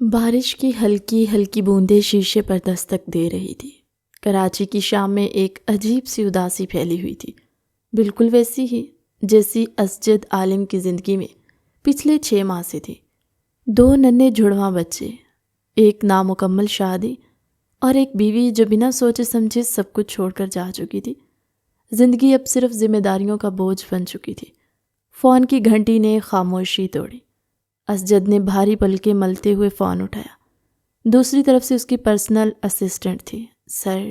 بارش کی ہلکی ہلکی بوندیں شیشے پر دستک دے رہی تھی۔ کراچی کی شام میں ایک عجیب سی اداسی پھیلی ہوئی تھی، بالکل ویسی ہی جیسی اسجد عالم کی زندگی میں پچھلے 6 ماہ سے تھی۔ 2 ننھے جڑواں بچے، ایک نامکمل شادی اور ایک بیوی جو بنا سوچے سمجھے سب کچھ چھوڑ کر جا چکی تھی۔ زندگی اب صرف ذمہ داریوں کا بوجھ بن چکی تھی۔ فون کی گھنٹی نے خاموشی توڑی۔ اسجد نے بھاری پلکیں ملتے ہوئے فون اٹھایا۔ دوسری طرف سے اس کی پرسنل اسسٹنٹ تھی۔ سر،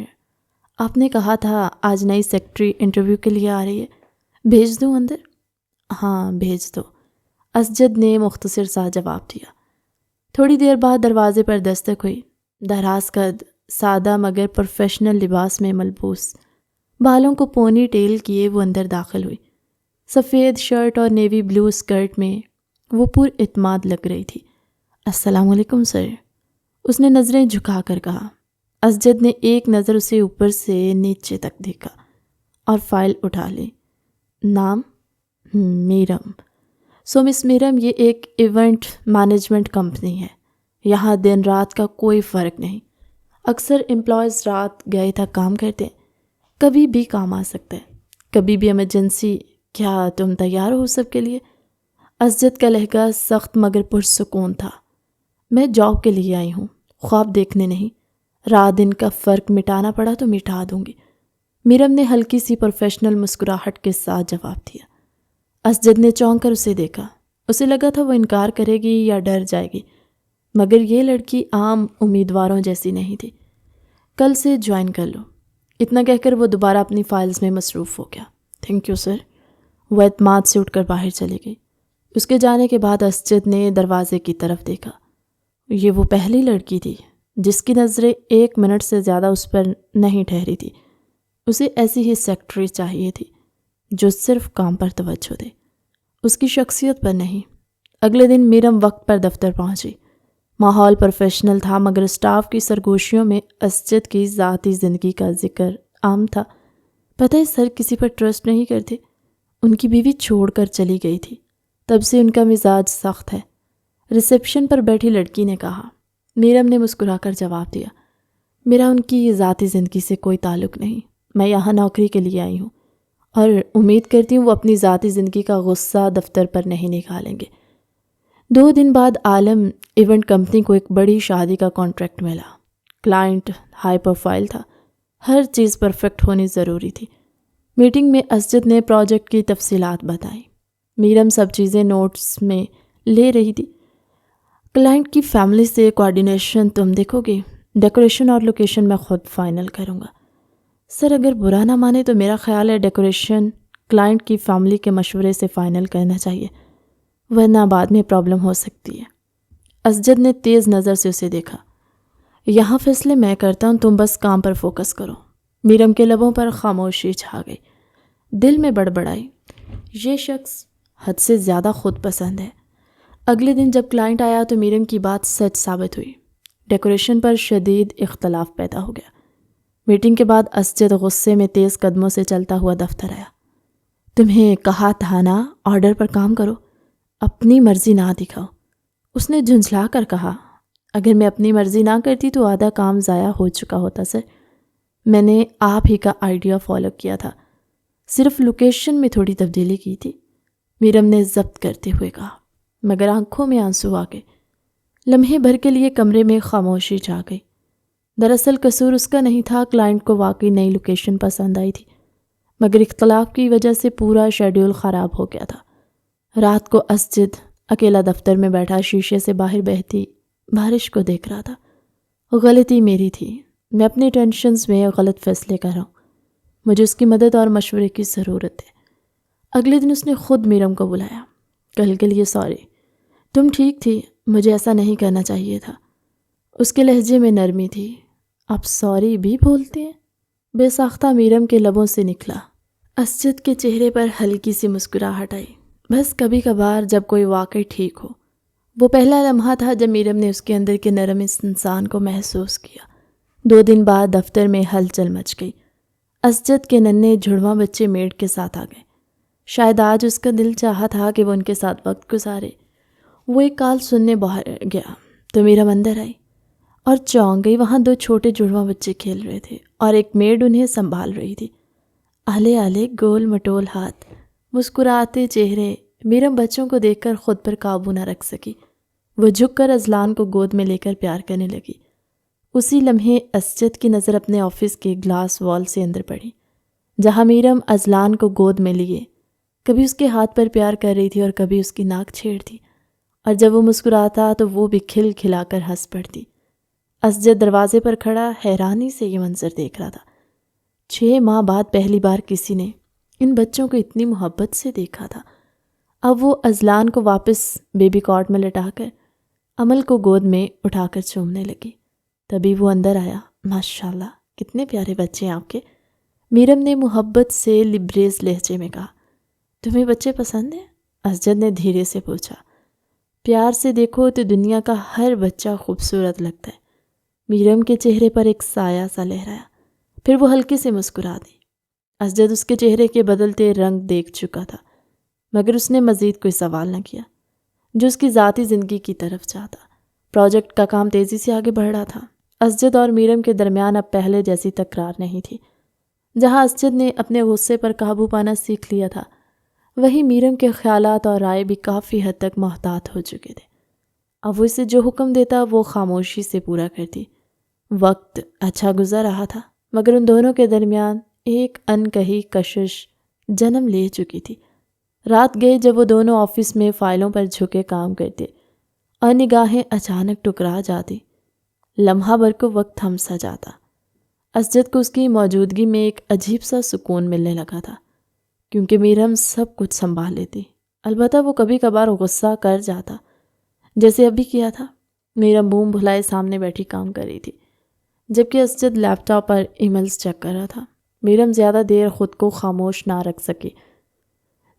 آپ نے کہا تھا آج نئی سیکرٹری انٹرویو کے لیے آ رہی ہے، بھیج دوں اندر؟ ہاں بھیج دو، اسجد نے مختصر سا جواب دیا۔ تھوڑی دیر بعد دروازے پر دستک ہوئی۔ دراز قد، سادہ مگر پروفیشنل لباس میں ملبوس، بالوں کو پونی ٹیل کیے وہ اندر داخل ہوئی۔ سفید شرٹ اور نیوی بلو اسکرٹ میں وہ پر اعتماد لگ رہی تھی۔ السلام علیکم سر، اس نے نظریں جھکا کر کہا۔ اسجد نے ایک نظر اسے اوپر سے نیچے تک دیکھا اور فائل اٹھا لی۔ نام؟ میرم۔ سو مس میرم، یہ ایک ایونٹ مینجمنٹ کمپنی ہے۔ یہاں دن رات کا کوئی فرق نہیں۔ اکثر امپلائیز رات گئے تک کام کرتے ہیں، کبھی بھی کام آ سکتا ہے، کبھی بھی ایمرجنسی۔ کیا تم تیار ہو سب کے لیے؟ اسجد کا لہجہ سخت مگر پرسکون تھا۔ میں جاب کے لیے آئی ہوں، خواب دیکھنے نہیں۔ رات دن کا فرق مٹانا پڑا تو مٹا دوں گی۔ میرم نے ہلکی سی پروفیشنل مسکراہٹ کے ساتھ جواب دیا۔ اسجد نے چونک کر اسے دیکھا۔ اسے لگا تھا وہ انکار کرے گی یا ڈر جائے گی، مگر یہ لڑکی عام امیدواروں جیسی نہیں تھی۔ کل سے جوائن کر لو، اتنا کہہ کر وہ دوبارہ اپنی فائلز میں مصروف ہو گیا۔ Thank you sir. وہ اعتماد سے اٹھ کر باہر چلی گئی۔ اس کے جانے کے بعد اسجد نے دروازے کی طرف دیکھا۔ یہ وہ پہلی لڑکی تھی جس کی نظریں 1 منٹ سے زیادہ اس پر نہیں ٹھہری تھی۔ اسے ایسی ہی سیکرٹری چاہیے تھی جو صرف کام پر توجہ دے، اس کی شخصیت پر نہیں۔ اگلے دن میرم وقت پر دفتر پہنچی۔ ماحول پروفیشنل تھا مگر اسٹاف کی سرگوشیوں میں اسجد کی ذاتی زندگی کا ذکر عام تھا۔ پتہ ہے سر کسی پر ٹرسٹ نہیں کرتے۔ ان کی بیوی چھوڑ کر چلی گئی تھی، تب سے ان کا مزاج سخت ہے، ریسیپشن پر بیٹھی لڑکی نے کہا۔ میرم نے مسکرا کر جواب دیا، میرا ان کی ذاتی زندگی سے کوئی تعلق نہیں، میں یہاں نوکری کے لیے آئی ہوں اور امید کرتی ہوں وہ اپنی ذاتی زندگی کا غصہ دفتر پر نہیں نکالیں گے۔ 2 دن بعد عالم ایونٹ کمپنی کو ایک بڑی شادی کا کانٹریکٹ ملا۔ کلائنٹ ہائی پروفائل تھا، ہر چیز پرفیکٹ ہونی ضروری تھی۔ میٹنگ میں اسجد نے پروجیکٹ کی تفصیلات بتائیں۔ میرم سب چیزیں نوٹس میں لے رہی تھی۔ کلائنٹ کی فیملی سے کوارڈینیشن تم دیکھو گی، ڈیکوریشن اور لوکیشن میں خود فائنل کروں گا۔ سر اگر برا نہ مانے تو میرا خیال ہے ڈیکوریشن کلائنٹ کی فیملی کے مشورے سے فائنل کرنا چاہیے، ورنہ بعد میں پرابلم ہو سکتی ہے۔ اسجد نے تیز نظر سے اسے دیکھا۔ یہاں فیصلے میں کرتا ہوں، تم بس کام پر فوکس کرو۔ میرم کے لبوں پر خاموشی چھا گئی۔ دل میں بڑبڑائی، یہ شخص حد سے زیادہ خود پسند ہے۔ اگلے دن جب کلائنٹ آیا تو میرم کی بات سچ ثابت ہوئی۔ ڈیکوریشن پر شدید اختلاف پیدا ہو گیا۔ میٹنگ کے بعد اسجد غصے میں تیز قدموں سے چلتا ہوا دفتر آیا۔ تمہیں کہا تھا نا آرڈر پر کام کرو، اپنی مرضی نہ دکھاؤ، اس نے جھنجھلا کر کہا۔ اگر میں اپنی مرضی نہ کرتی تو آدھا کام ضائع ہو چکا ہوتا سر۔ میں نے آپ ہی کا آئیڈیا فالو کیا تھا، صرف لوکیشن میں تھوڑی تبدیلی کی تھی، میرم نے ضبط کرتے ہوئے کہا، مگر آنکھوں میں آنسو آ گئے۔ لمحے بھر کے لیے کمرے میں خاموشی چھا گئی۔ دراصل قصور اس کا نہیں تھا، کلائنٹ کو واقعی نئی لوکیشن پسند آئی تھی، مگر اختلاف کی وجہ سے پورا شیڈیول خراب ہو گیا تھا۔ رات کو اسجد اکیلا دفتر میں بیٹھا شیشے سے باہر بہتی بارش کو دیکھ رہا تھا۔ غلطی میری تھی، میں اپنے ٹینشنز میں غلط فیصلے کر رہا ہوں، مجھے اس کی مدد اور مشورے کی ضرورت ہے۔ اگلے دن اس نے خود میرم کو بلایا۔ کل کے لیے سوری، تم ٹھیک تھی، مجھے ایسا نہیں کرنا چاہیے تھا۔ اس کے لہجے میں نرمی تھی۔ آپ سوری بھی بولتے ہیں؟ بے ساختہ میرم کے لبوں سے نکلا۔ اسجد کے چہرے پر ہلکی سی مسکراہٹ آئی۔ بس کبھی کبھار جب کوئی واقعی ٹھیک ہو۔ وہ پہلا لمحہ تھا جب میرم نے اس کے اندر کے نرم اس انسان کو محسوس کیا۔ 2 دن بعد دفتر میں ہلچل مچ گئی۔ اسجد کے ننھے جڑواں بچے میڈ کے ساتھ آ گئے۔ شاید آج اس کا دل چاہا تھا کہ وہ ان کے ساتھ وقت گزارے۔ وہ ایک کال سننے باہر گیا تو میرم اندر آئی اور چونک گئی۔ وہاں 2 چھوٹے جڑواں بچے کھیل رہے تھے اور ایک میڈ انہیں سنبھال رہی تھی۔ آلے آلے گول مٹول ہاتھ، مسکراتے چہرے۔ میرم بچوں کو دیکھ کر خود پر قابو نہ رکھ سکی۔ وہ جھک کر اذلان کو گود میں لے کر پیار کرنے لگی۔ اسی لمحے اسجد کی نظر اپنے آفس کے گلاس وال سے اندر پڑی، جہاں میرم اذلان کو گود میں لیے کبھی اس کے ہاتھ پر پیار کر رہی تھی اور کبھی اس کی ناک چھیڑتی، اور جب وہ مسکراتا تو وہ بھی کھل کھلا کر ہنس پڑتی۔ اسجد دروازے پر کھڑا حیرانی سے یہ منظر دیکھ رہا تھا۔ 6 ماہ بعد پہلی بار کسی نے ان بچوں کو اتنی محبت سے دیکھا تھا۔ اب وہ اذلان کو واپس بیبی کاٹ میں لٹا کر امل کو گود میں اٹھا کر چومنے لگی۔ تبھی وہ اندر آیا۔ ماشاءاللہ کتنے پیارے بچے ہیں آپ کے، میرم نے محبت سے لبریز لہجے میں کہا۔ تمہیں بچے پسند ہیں؟ اسجد نے دھیرے سے پوچھا۔ پیار سے دیکھو تو دنیا کا ہر بچہ خوبصورت لگتا ہے۔ میرم کے چہرے پر ایک سایہ سا لہرایا، پھر وہ ہلکے سے مسکرا دی۔ اسجد اس کے چہرے کے بدلتے رنگ دیکھ چکا تھا، مگر اس نے مزید کوئی سوال نہ کیا جو اس کی ذاتی زندگی کی طرف جاتا۔ پروجیکٹ کا کام تیزی سے آگے بڑھ رہا تھا۔ اسجد اور میرم کے درمیان اب پہلے جیسی تکرار نہیں تھی۔ جہاں اسجد نے اپنے غصے پر قابو پانا سیکھ لیا تھا، وہیں میرم کے خیالات اور رائے بھی کافی حد تک محتاط ہو چکے تھے۔ اب وہ اسے جو حکم دیتا وہ خاموشی سے پورا کرتی۔ وقت اچھا گزر رہا تھا، مگر ان دونوں کے درمیان ایک انکہی کشش جنم لے چکی تھی۔ رات گئے جب وہ دونوں آفس میں فائلوں پر جھکے کام کرتے اور نگاہیں اچانک ٹکرا جاتی۔ لمحہ بھر کو وقت تھم سا جاتا۔ اسجد کو اس کی موجودگی میں ایک عجیب سا سکون ملنے لگا تھا، کیونکہ میرم سب کچھ سنبھال لیتی۔ البتہ وہ کبھی کبھار غصہ کر جاتا، جیسے ابھی کیا تھا۔ میرم بوم بھلائے سامنے بیٹھی کام کر رہی تھی، جبکہ اسجد لیپ ٹاپ پر ای میلز چیک کر رہا تھا۔ میرم زیادہ دیر خود کو خاموش نہ رکھ سکی۔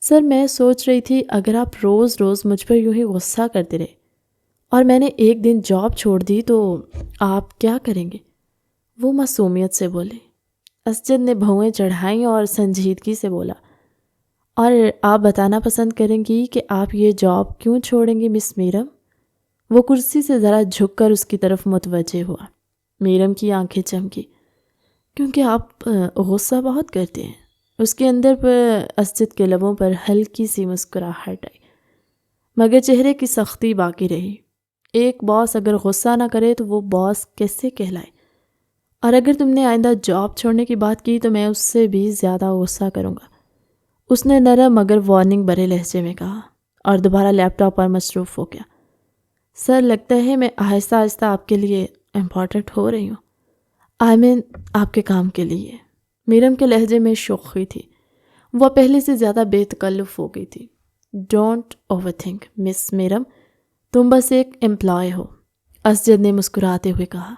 سر، میں سوچ رہی تھی اگر آپ روز روز مجھ پر یوں ہی غصہ کرتے رہے اور میں نے ایک دن جاب چھوڑ دی تو آپ کیا کریں گے؟ وہ معصومیت سے بولے۔ اسجد نے بھویں چڑھائیں اور سنجیدگی سے بولا، اور آپ بتانا پسند کریں گی کہ آپ یہ جاب کیوں چھوڑیں گے مس میرم؟ وہ کرسی سے ذرا جھک کر اس کی طرف متوجہ ہوا۔ میرم کی آنکھیں چمکی۔ کیونکہ آپ غصہ بہت کرتے ہیں۔ اس کے اندر پر اسجد کے لبوں پر ہلکی سی مسکراہٹ آئی، مگر چہرے کی سختی باقی رہی۔ ایک باس اگر غصہ نہ کرے تو وہ باس کیسے کہلائے؟ اور اگر تم نے آئندہ جاب چھوڑنے کی بات کی تو میں اس سے بھی زیادہ غصہ کروں گا، اس نے نرم مگر وارننگ بھرے لہجے میں کہا، اور دوبارہ لیپ ٹاپ پر مصروف ہو گیا۔ سر، لگتا ہے میں آہستہ آہستہ آپ کے لیے امپورٹنٹ ہو رہی ہوں۔ آپ کے کام کے لیے۔ میرم کے لہجے میں شوخی تھی۔ وہ پہلے سے زیادہ بے تکلف ہو گئی تھی۔ ڈونٹ اوور تھنک مس میرم، تم بس ایک امپلائی ہو، اسجد نے مسکراتے ہوئے کہا۔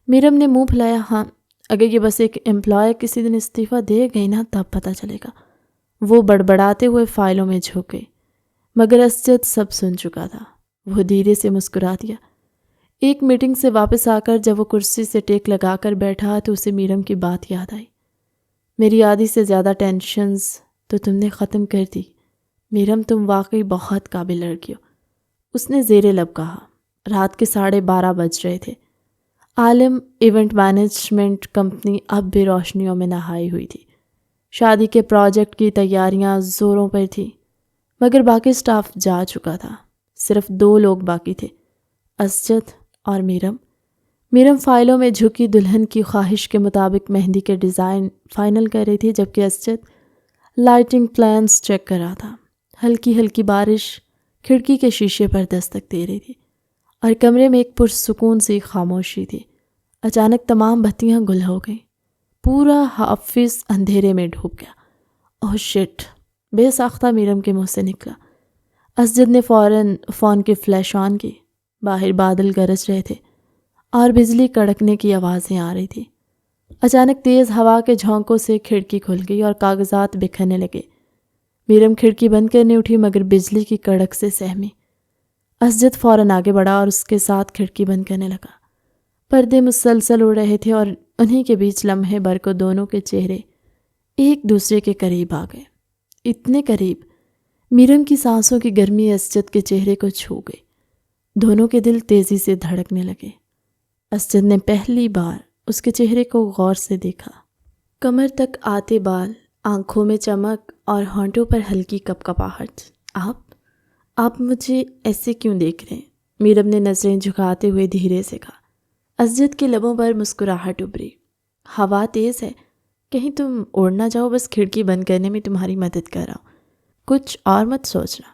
میرم نے منہ پھلایا۔ ہاں، اگر یہ بس ایک امپلائی کسی دن استعفیٰ دے گئی نا تب پتہ چلے گا۔ وہ بڑبڑاتے ہوئے فائلوں میں جھک گئی، مگر اسجد سب سن چکا تھا۔ وہ دھیرے سے مسکرا دیا۔ ایک میٹنگ سے واپس آ کر جب وہ کرسی سے ٹیک لگا کر بیٹھا تو اسے میرم کی بات یاد آئی۔ میری آدھی سے زیادہ ٹینشنز تو تم نے ختم کر دی۔ میرم، تم واقعی بہت قابل لڑکی ہو، اس نے زیر لب کہا۔ رات کے 12:30 بج رہے تھے۔ عالم ایونٹ مینجمنٹ کمپنی اب بھی روشنیوں میں نہائی ہوئی تھی۔ شادی کے پروجیکٹ کی تیاریاں زوروں پر تھیں، مگر باقی سٹاف جا چکا تھا۔ صرف 2 لوگ باقی تھے، اسجد اور میرم۔ میرم فائلوں میں جھکی دلہن کی خواہش کے مطابق مہندی کے ڈیزائن فائنل کر رہی تھی، جبکہ اسجد لائٹنگ پلانز چیک کر رہا تھا۔ ہلکی ہلکی بارش کھڑکی کے شیشے پر دستک دے رہی تھی اور کمرے میں ایک پرسکون سی خاموشی تھی۔ اچانک تمام بتیاں گل ہو گئیں۔ پورا آفس اندھیرے میں ڈوب گیا۔ اوہ شٹ، بے ساختہ میرم کے منہ سے نکلا۔ اسجد نے فوراً فون کی فلیش آن کی۔ باہر بادل گرج رہے تھے اور بجلی کڑکنے کی آوازیں آ رہی تھی۔ اچانک تیز ہوا کے جھونکوں سے کھڑکی کھل گئی اور کاغذات بکھرنے لگے۔ میرم کھڑکی بند کرنے اٹھی مگر بجلی کی کڑک سے سہمی۔ اسجد فوراً آگے بڑھا اور اس کے ساتھ کھڑکی بند کرنے لگا۔ پردے مسلسل اڑ رہے تھے اور انہی کے بیچ لمحے بھر کو دونوں کے چہرے ایک دوسرے کے قریب آ گئے۔ اتنے قریب، میرم کی سانسوں کی گرمی اسجد کے چہرے کو چھو گئی۔ دونوں کے دل تیزی سے دھڑکنے لگے۔ اسجد نے پہلی بار اس کے چہرے کو غور سے دیکھا۔ کمر تک آتے بال، آنکھوں میں چمک اور ہونٹوں پر ہلکی کپکپاہٹ۔ آپ مجھے ایسے کیوں دیکھ رہے ہیں؟ میرم نے نظریں جھکاتے ہوئے دھیرے سے کہا۔ اسجد کے لبوں پر مسکراہٹ ابھری۔ ہوا تیز ہے، کہیں تم اڑ نہ جاؤ، بس کھڑکی بند کرنے میں تمہاری مدد کر رہا ہوں، کچھ اور مت سوچنا۔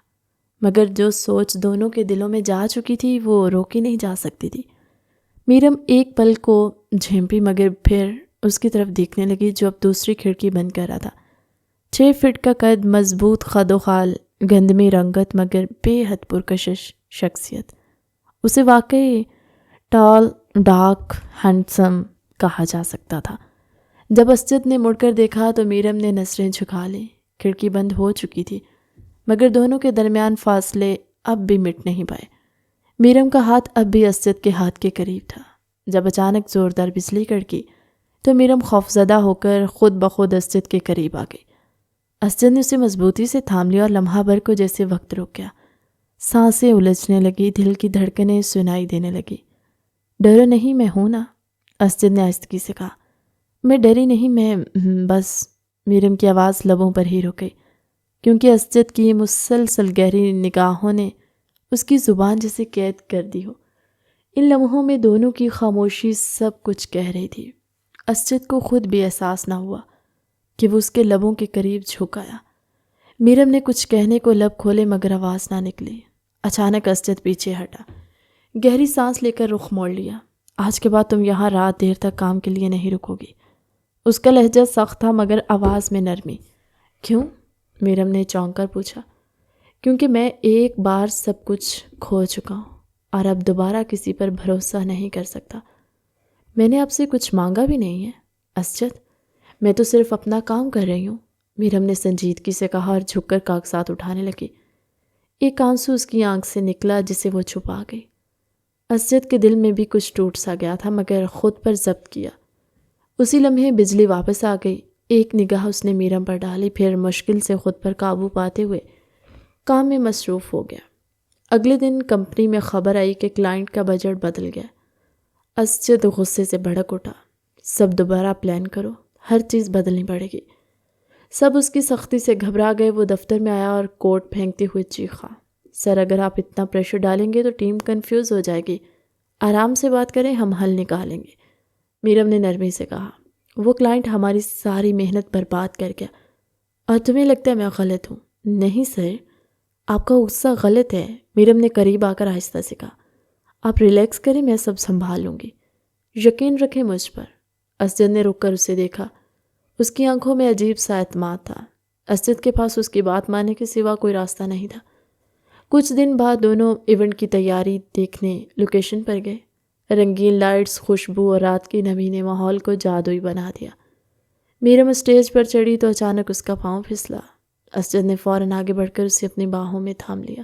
مگر جو سوچ دونوں کے دلوں میں جا چکی تھی وہ روکی نہیں جا سکتی تھی۔ میرم ایک پل کو جھیمپی مگر پھر اس کی طرف دیکھنے لگی جو اب دوسری کھڑکی بند کر رہا تھا۔ 6 فٹ کا قد، مضبوط خد و خال، گندمی رنگت مگر بے حد پرکشش شخصیت۔ اسے واقعی ٹال، ڈارک، ہینڈسم کہا جا سکتا تھا۔ جب اسجد نے مڑ کر دیکھا تو میرم نے نظریں جھکا لیں۔ کھڑکی بند ہو چکی تھی مگر دونوں کے درمیان فاصلے اب بھی مٹ نہیں پائے۔ میرم کا ہاتھ اب بھی اسجد کے ہاتھ کے قریب تھا۔ جب اچانک زوردار بجلی کڑکی تو میرم خوفزدہ ہو کر خود بخود اسجد کے قریب آ گئی۔ اسجد نے اسے مضبوطی سے تھام لیا اور لمحہ بھر کو جیسے وقت رک گیا۔ سانسیں الجھنے لگی، دل کی دھڑکنیں سنائی دینے لگی۔ ڈرو نہیں، میں ہوں نا، اسجد نے آہستگی سے کہا۔ میں ڈری نہیں، میں بس۔ میرم کی آواز لبوں پر ہی رک گئی کیونکہ اسجد کی مسلسل گہری نگاہوں نے اس کی زبان جیسے قید کر دی ہو۔ ان لمحوں میں دونوں کی خاموشی سب کچھ کہہ رہی تھی۔ اسجد کو خود بھی احساس نہ ہوا کہ وہ اس کے لبوں کے قریب جھک آیا۔ میرم نے کچھ کہنے کو لب کھولے مگر آواز نہ نکلی۔ اچانک اسجد پیچھے ہٹا، گہری سانس لے کر رخ موڑ لیا۔ آج کے بعد تم یہاں رات دیر تک کام کے لیے نہیں رکو گی۔ اس کا لہجہ سخت تھا مگر آواز میں نرمی۔ کیوں؟ میرم نے چونک کر پوچھا۔ کیونکہ میں ایک بار سب کچھ کھو چکا ہوں اور اب دوبارہ کسی پر بھروسہ نہیں کر سکتا۔ میں نے آپ سے کچھ مانگا بھی نہیں ہے اسجد، میں تو صرف اپنا کام کر رہی ہوں، میرم نے سنجیدگی سے کہا اور جھک کر کاغذات اٹھانے لگی۔ ایک آنسو اس کی آنکھ سے نکلا جسے وہ چھپا گئی۔ اسجد کے دل میں بھی کچھ ٹوٹ سا گیا تھا مگر خود پر ضبط کیا۔ اسی لمحے بجلی واپس آ گئی۔ ایک نگاہ اس نے میرم پر ڈالی، پھر مشکل سے خود پر قابو پاتے ہوئے کام میں مصروف ہو گیا۔ اگلے دن کمپنی میں خبر آئی کہ کلائنٹ کا بجٹ بدل گیا۔ اسجد غصے سے بھڑک اٹھا۔ سب دوبارہ پلان کرو، ہر چیز بدلنی پڑے گی۔ سب اس کی سختی سے گھبرا گئے۔ وہ دفتر میں آیا اور کوٹ پھینکتے ہوئے چیخا، سر اگر آپ اتنا پریشر ڈالیں گے تو ٹیم کنفیوز ہو جائے گی، آرام سے بات کریں، ہم حل نکالیں گے۔ میرم نے نرمی سے کہا، وہ کلائنٹ ہماری ساری محنت برباد کر گیا اور تمہیں لگتا ہے میں غلط ہوں؟ نہیں سر، آپ کا غصہ غلط ہے، میرم نے قریب آ کر آہستہ سے کہا۔ آپ ریلیکس کریں، میں سب سنبھال لوں گی، یقین رکھیں مجھ پر۔ اسجد نے رک کر اسے دیکھا۔ اس کی آنکھوں میں عجیب سا اعتماد تھا۔ اسجد کے پاس اس کی بات ماننے کے سوا کوئی راستہ نہیں تھا۔ کچھ دن بعد دونوں ایونٹ کی تیاری دیکھنے لوکیشن پر گئے۔ رنگین لائٹس، خوشبو اور رات کی نمی نے ماحول کو جادوئی بنا دیا۔ میرم اسٹیج پر چڑھی تو اچانک اس کا پاؤں پھسلا۔ اسجد نے فوراً آگے بڑھ کر اسے اپنی باہوں میں تھام لیا۔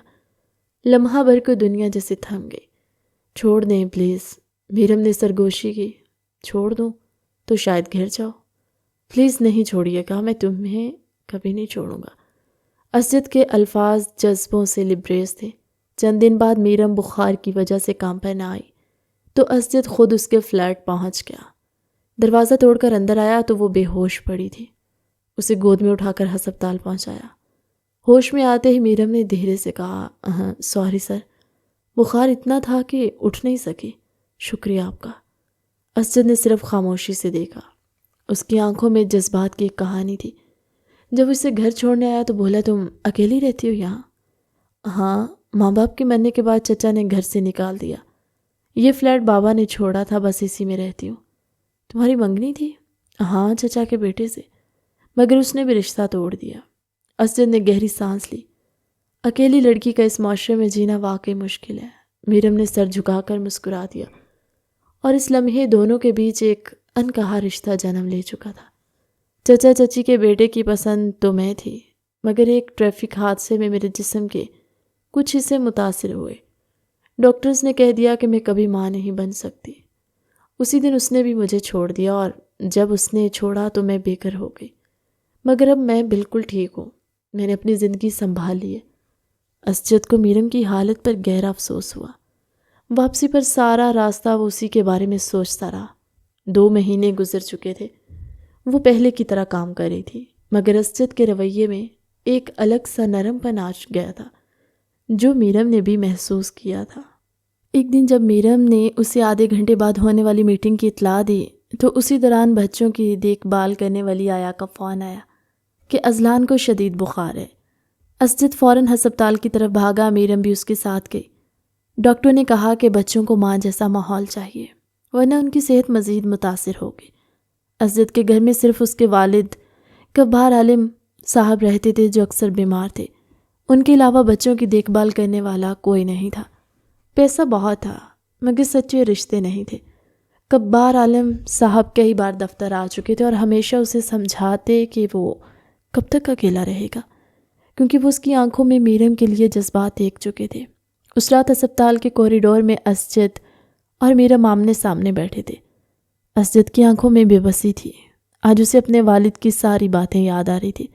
لمحہ بھر کو دنیا جیسے تھم گئی۔ چھوڑ دیں پلیز، میرم نے سرگوشی کی۔ چھوڑ دوں تو شاید گھر جاؤ، پلیز نہیں چھوڑیے گا، میں تمہیں کبھی نہیں چھوڑوں گا۔ اسجد کے الفاظ جذبوں سے لبریز تھے۔ چند دن بعد میرم بخار کی وجہ سے کام پر نہ آئی تو اسجد خود اس کے فلیٹ پہنچ گیا۔ دروازہ توڑ کر اندر آیا تو وہ بے ہوش پڑی تھی۔ اسے گود میں اٹھا کر ہسپتال پہنچایا۔ ہوش میں آتے ہی میرم نے دھیرے سے کہا، سوری سر، بخار اتنا تھا کہ اٹھ نہیں سکی، شکریہ آپ کا۔ اسجد نے صرف خاموشی سے دیکھا۔ اس کی آنکھوں میں جذبات کی ایک کہانی تھی۔ جب اسے گھر چھوڑنے آیا تو بولا، تم اکیلی رہتی ہو یہاں؟ ہاں، ماں باپ کے مرنے کے بعد چچا نے گھر سے نکال دیا، یہ فلیٹ بابا نے چھوڑا تھا، بس اسی میں رہتی ہوں۔ تمہاری منگنی تھی؟ ہاں، چچا کے بیٹے سے، مگر اس نے بھی رشتہ توڑ دیا۔ اسجد نے گہری سانس لی۔ اکیلی لڑکی کا اس معاشرے میں جینا واقعی مشکل ہے۔ میرم نے سر جھکا کر مسکرا دیا، اور اس لمحے دونوں کے بیچ ایک انکہا رشتہ جنم لے چکا تھا۔ چچا چچی کے بیٹے کی پسند تو میں تھی، مگر ایک ٹریفک حادثے میں میرے جسم کے کچھ حصے متاثر ہوئے۔ ڈاکٹرز نے کہہ دیا کہ میں کبھی ماں نہیں بن سکتی۔ اسی دن اس نے بھی مجھے چھوڑ دیا، اور جب اس نے چھوڑا تو میں بے گھر ہو گئی، مگر اب میں بالکل ٹھیک ہوں، میں نے اپنی زندگی سنبھال لی ہے۔ اسجد کو میرم کی حالت پر گہرا افسوس ہوا۔ واپسی پر سارا راستہ وہ اسی کے بارے میں سوچتا رہا۔ 2 مہینے گزر چکے تھے، وہ پہلے کی طرح کام کر رہی تھی، مگر اسجد کے رویے میں ایک الگ سا نرم پن آ گیا تھا جو میرم نے بھی محسوس کیا تھا۔ ایک دن جب میرم نے اسے آدھے گھنٹے بعد ہونے والی میٹنگ کی اطلاع دی تو اسی دوران بچوں کی دیکھ بھال کرنے والی آیا کا فون آیا کہ اذلان کو شدید بخار ہے۔ اسجد فوراً ہسپتال کی طرف بھاگا، میرم بھی اس کے ساتھ گئی۔ ڈاکٹر نے کہا کہ بچوں کو ماں جیسا ماحول چاہیے ورنہ ان کی صحت مزید متاثر ہوگی۔ اسجد کے گھر میں صرف اس کے والد کبار عالم صاحب رہتے تھے جو اکثر بیمار تھے۔ ان کے علاوہ بچوں کی دیکھ بھال کرنے والا کوئی نہیں تھا۔ پیسہ بہت تھا مگر سچے رشتے نہیں تھے۔ کبار عالم صاحب کئی بار دفتر آ چکے تھے اور ہمیشہ اسے سمجھاتے کہ وہ کب تک اکیلا رہے گا، کیونکہ وہ اس کی آنکھوں میں میرم کے لیے جذبات دیکھ چکے تھے۔ اس رات ہسپتال کے کوریڈور میں اسجد اور میرم آمنے سامنے بیٹھے تھے۔ اسجد کی آنکھوں میں بے بسی تھی۔ آج اسے اپنے والد کی ساری باتیں یاد آ رہی تھی۔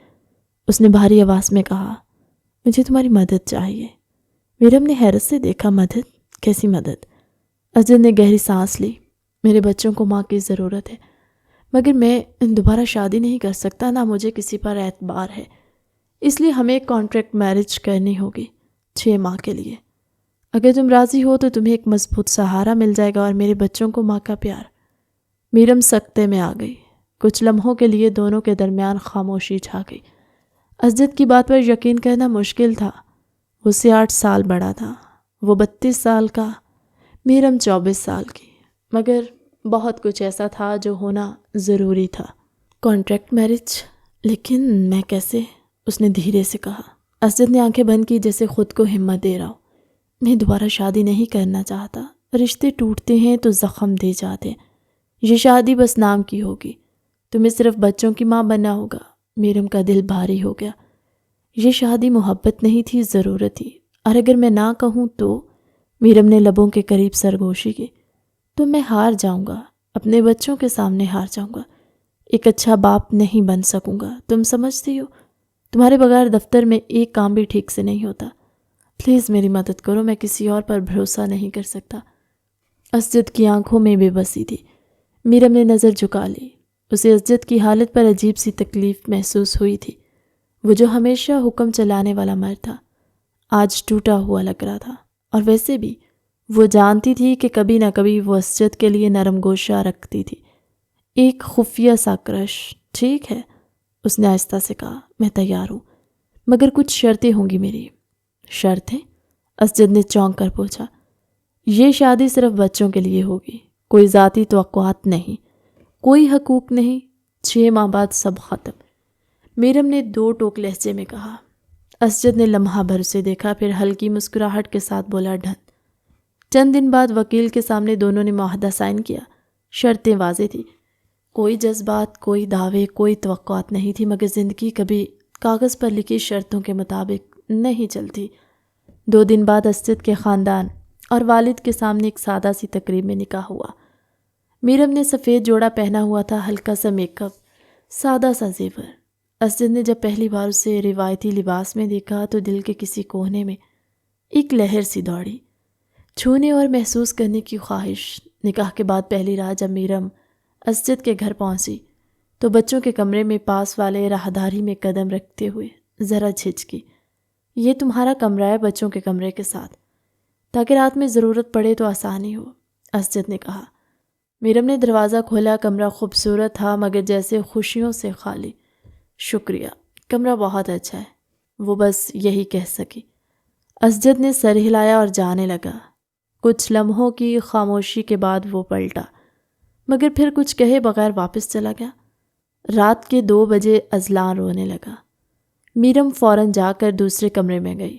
اس نے بھاری آواز میں کہا، مجھے تمہاری مدد چاہیے۔ میرم نے حیرت سے دیکھا، مدد؟ کیسی مدد؟ اسجد نے گہری سانس لی، میرے بچوں کو ماں کی ضرورت ہے، مگر میں دوبارہ شادی نہیں کر سکتا، نہ مجھے کسی پر اعتبار ہے، اس لیے ہمیں ایک کانٹریکٹ میرج کرنی ہوگی 6 ماہ کے لیے۔ اگر تم راضی ہو تو تمہیں ایک مضبوط سہارا مل جائے گا اور میرے بچوں کو ماں کا پیار۔ میرم سکتے میں آ گئی۔ کچھ لمحوں کے لیے دونوں کے درمیان خاموشی چھا گئی۔ اسجد کی بات پر یقین کرنا مشکل تھا۔ وہ اس سے 8 سال بڑا تھا، وہ 32 سال کا، میرم 24 سال کی، مگر بہت کچھ ایسا تھا جو ہونا ضروری تھا۔ Contract marriage? لیکن میں کیسے؟ اس نے دھیرے سے کہا۔ اسجد نے آنکھیں بند کی جیسے خود کو ہمت دے رہا ہو۔ میں دوبارہ شادی نہیں کرنا چاہتا۔ رشتے ٹوٹتے ہیں تو زخم دے جاتے ہیں، یہ شادی بس نام کی ہوگی، تمہیں صرف بچوں کی ماں بننا ہوگا۔ میرم کا دل بھاری ہو گیا۔ یہ شادی محبت نہیں تھی، ضرورت تھی، اور اگر میں نہ کہوں تو؟ میرم نے لبوں کے قریب سرگوشی کی، تو میں ہار جاؤں گا، اپنے بچوں کے سامنے ہار جاؤں گا، ایک اچھا باپ نہیں بن سکوں گا۔ تم سمجھتی ہو تمہارے بغیر دفتر میں ایک کام بھی ٹھیک سے نہیں ہوتا۔ پلیز میری مدد کرو، میں کسی اور پر بھروسہ نہیں کر سکتا۔ اسجد کی آنکھوں میں بے بسی تھی۔ میرم نے نظر جھکا لی۔ اسے اسجد کی حالت پر عجیب سی تکلیف محسوس ہوئی تھی۔ وہ جو ہمیشہ حکم چلانے والا مرد تھا آج ٹوٹا ہوا لگ رہا تھا، اور ویسے بھی وہ جانتی تھی کہ کبھی نہ کبھی وہ اسجد کے لیے نرم گوشہ رکھتی تھی، ایک خفیہ سا کرش۔ ٹھیک ہے، اس نے آہستہ سے کہا، میں تیار ہوں، مگر کچھ شرطیں ہوں گی میری۔ شرطیں؟ اسجد نے چونک کر پوچھا۔ یہ شادی صرف بچوں کے لیے ہوگی، کوئی ذاتی توقعات نہیں، کوئی حقوق نہیں، 6 ماہ بعد سب ختم۔ میرم نے 2 ٹوک لہجے میں کہا۔ اسجد نے لمحہ بھر اسے دیکھا، پھر ہلکی مسکراہٹ کے ساتھ بولا، ڈن۔ چند دن بعد وکیل کے سامنے دونوں نے معاہدہ سائن کیا۔ شرطیں واضح تھی، کوئی جذبات، کوئی دعوے، کوئی توقعات نہیں تھی، مگر زندگی کبھی کاغذ پر لکھی شرطوں کے مطابق نہیں چلتی۔ 2 دن بعد اسجد کے خاندان اور والد کے سامنے ایک سادہ سی تقریب میں نکاح ہوا۔ میرم نے سفید جوڑا پہنا ہوا تھا، ہلکا سا میک اپ، سادہ سا زیور۔ اسجد نے جب پہلی بار اسے روایتی لباس میں دیکھا تو دل کے کسی کونے میں ایک لہر سی دوڑی، چھونے اور محسوس کرنے کی خواہش۔ نکاح کے بعد پہلی رات جب میرم اسجد کے گھر پہنچی تو بچوں کے کمرے میں پاس والے راہداری میں قدم رکھتے ہوئے ذرا جھجکی۔ یہ تمہارا کمرہ ہے بچوں کے کمرے کے ساتھ، تاکہ رات میں ضرورت پڑے تو آسانی ہو، اسجد نے کہا۔ میرم نے دروازہ کھولا۔ کمرہ خوبصورت تھا مگر جیسے خوشیوں سے خالی۔ شکریہ، کمرہ بہت اچھا ہے، وہ بس یہی کہہ سکی۔ اسجد نے سر ہلایا اور جانے لگا۔ کچھ لمحوں کی خاموشی کے بعد وہ پلٹا، مگر پھر کچھ کہے بغیر واپس چلا گیا۔ رات کے 2 بجے اذلان رونے لگا۔ میرم فوراً جا کر دوسرے کمرے میں گئی،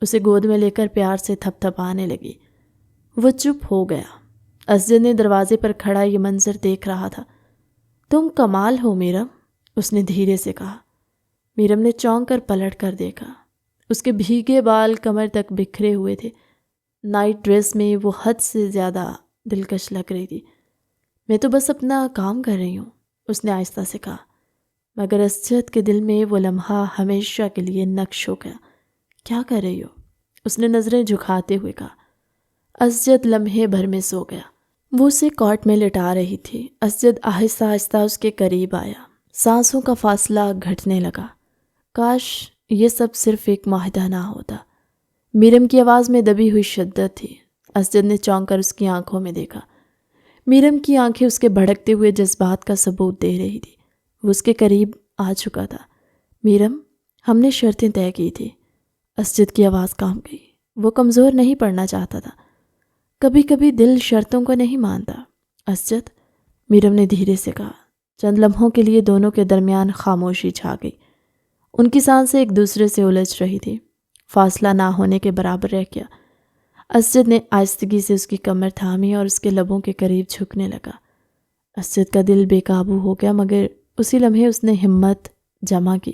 اسے گود میں لے کر پیار سے تھپ تھپانے لگی۔ وہ چپ ہو گیا۔ اسجد نے دروازے پر کھڑا یہ منظر دیکھ رہا تھا۔ تم کمال ہو میرم، اس نے دھیرے سے کہا۔ میرم نے چونک کر پلٹ کر دیکھا۔ اس کے بھیگے بال کمر تک بکھرے ہوئے تھے۔ نائٹ ڈریس میں وہ حد سے زیادہ دلکش لگ رہی تھی۔ میں تو بس اپنا کام کر رہی ہوں، اس نے آہستہ سے کہا، مگر اسجد کے دل میں وہ لمحہ ہمیشہ کے لیے نقش ہو گیا۔ کیا کر رہی ہو؟ اس نے نظریں جھکاتے ہوئے کہا۔ اسجد لمحے بھر میں سو گیا۔ وہ اسے کاٹ میں لٹا رہی تھی۔ اسجد آہستہ آہستہ اس کے قریب آیا۔ سانسوں کا فاصلہ گھٹنے لگا۔ کاش یہ سب صرف ایک معاہدہ نہ ہوتا۔ میرم کی آواز میں دبی ہوئی شدت تھی۔ اسجد نے چونک کر اس کی آنکھوں میں دیکھا۔ میرم کی آنکھیں اس کے بھڑکتے ہوئے جذبات کا ثبوت دے رہی تھی۔ وہ اس کے قریب آ چکا تھا۔ میرم، ہم نے شرطیں طے کی تھی۔ اسجد کی آواز کام گئی۔ وہ کمزور نہیں پڑنا چاہتا تھا۔ کبھی کبھی دل شرطوں کو نہیں مانتا۔ اسجد، میرم نے دھیرے سے کہا۔ چند لمحوں کے لیے دونوں کے درمیان خاموشی چھا گئی۔ ان کی سانسیں ایک دوسرے سے الجھ رہی تھی۔ فاصلہ نہ ہونے کے برابر رہ گیا۔ اسجد نے آہستگی سے اس کی کمر تھامی اور اس کے لبوں کے قریب جھکنے لگا۔ اسجد کا دل بے قابو ہو گیا، مگر اسی لمحے اس نے ہمت جمع کی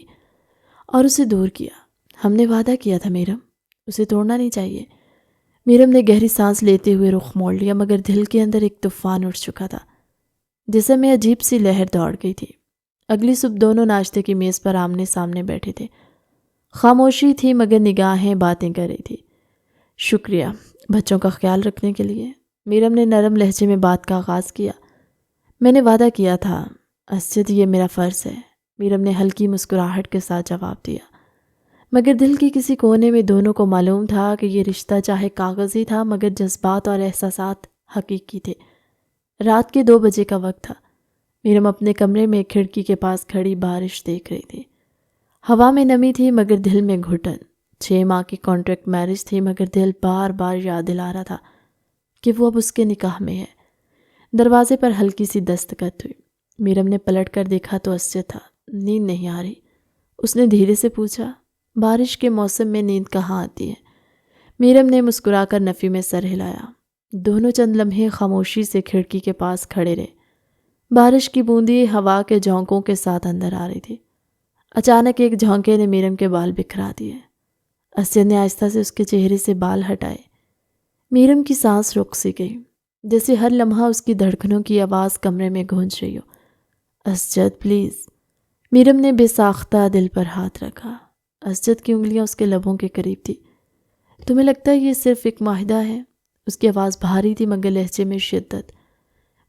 اور اسے دور کیا۔ ہم نے وعدہ کیا تھا میرم، اسے توڑنا نہیں چاہیے۔ میرم نے گہری سانس لیتے ہوئے رخ موڑ لیا، مگر دل کے اندر ایک طوفان اٹھ چکا تھا۔ جسم میں عجیب سی لہر دوڑ گئی تھی۔ اگلی صبح دونوں ناشتے کی میز پر آمنے سامنے بیٹھے تھے۔ خاموشی تھی مگر نگاہیں باتیں کر رہی تھی۔ شکریہ بچوں کا خیال رکھنے کے لیے، میرم نے نرم لہجے میں بات کا آغاز کیا۔ میں نے وعدہ کیا تھا اسجد، یہ میرا فرض ہے، میرم نے ہلکی مسکراہٹ کے ساتھ جواب دیا۔ مگر دل کی کسی کونے میں دونوں کو معلوم تھا کہ یہ رشتہ چاہے کاغذی تھا مگر جذبات اور احساسات حقیقی تھے۔ رات کے 2 بجے کا وقت تھا۔ میرم اپنے کمرے میں کھڑکی کے پاس کھڑی بارش دیکھ رہی تھی۔ ہوا میں نمی تھی مگر دل میں گھٹن۔ 6 ماہ کی کانٹریکٹ میرج تھی مگر دل بار بار یاد دلا رہا تھا کہ وہ اب اس کے نکاح میں ہے۔ دروازے پر ہلکی سی دستخط ہوئی۔ میرم نے پلٹ کر دیکھا تو اسجد تھا۔ نیند نہیں آ رہی؟ اس نے دھیرے سے پوچھا۔ بارش کے موسم میں نیند کہاں آتی ہے؟ میرم نے مسکرا کر نفی میں سر ہلایا۔ دونوں چند لمحے خاموشی سے کھڑکی کے پاس کھڑے رہے۔ بارش کی بوندی ہوا کے جھونکوں کے ساتھ اندر آ رہی تھی۔ اچانک ایک جھونکے نے میرم کے بال بکھرا دیے۔ اسجد نے آہستہ سے اس کے چہرے سے بال ہٹائے۔ میرم کی سانس رک سی گئی، جیسے ہر لمحہ اس کی دھڑکنوں کی آواز کمرے میں گونج رہی ہو۔ اسجد پلیز۔ میرم نے بے ساختہ دل پر ہاتھ رکھا۔ اسجد کی انگلیاں اس کے لبوں کے قریب تھی۔ تمہیں لگتا ہے یہ صرف ایک معاہدہ ہے؟ اس کی آواز بھاری تھی مگر لہجے میں شدت۔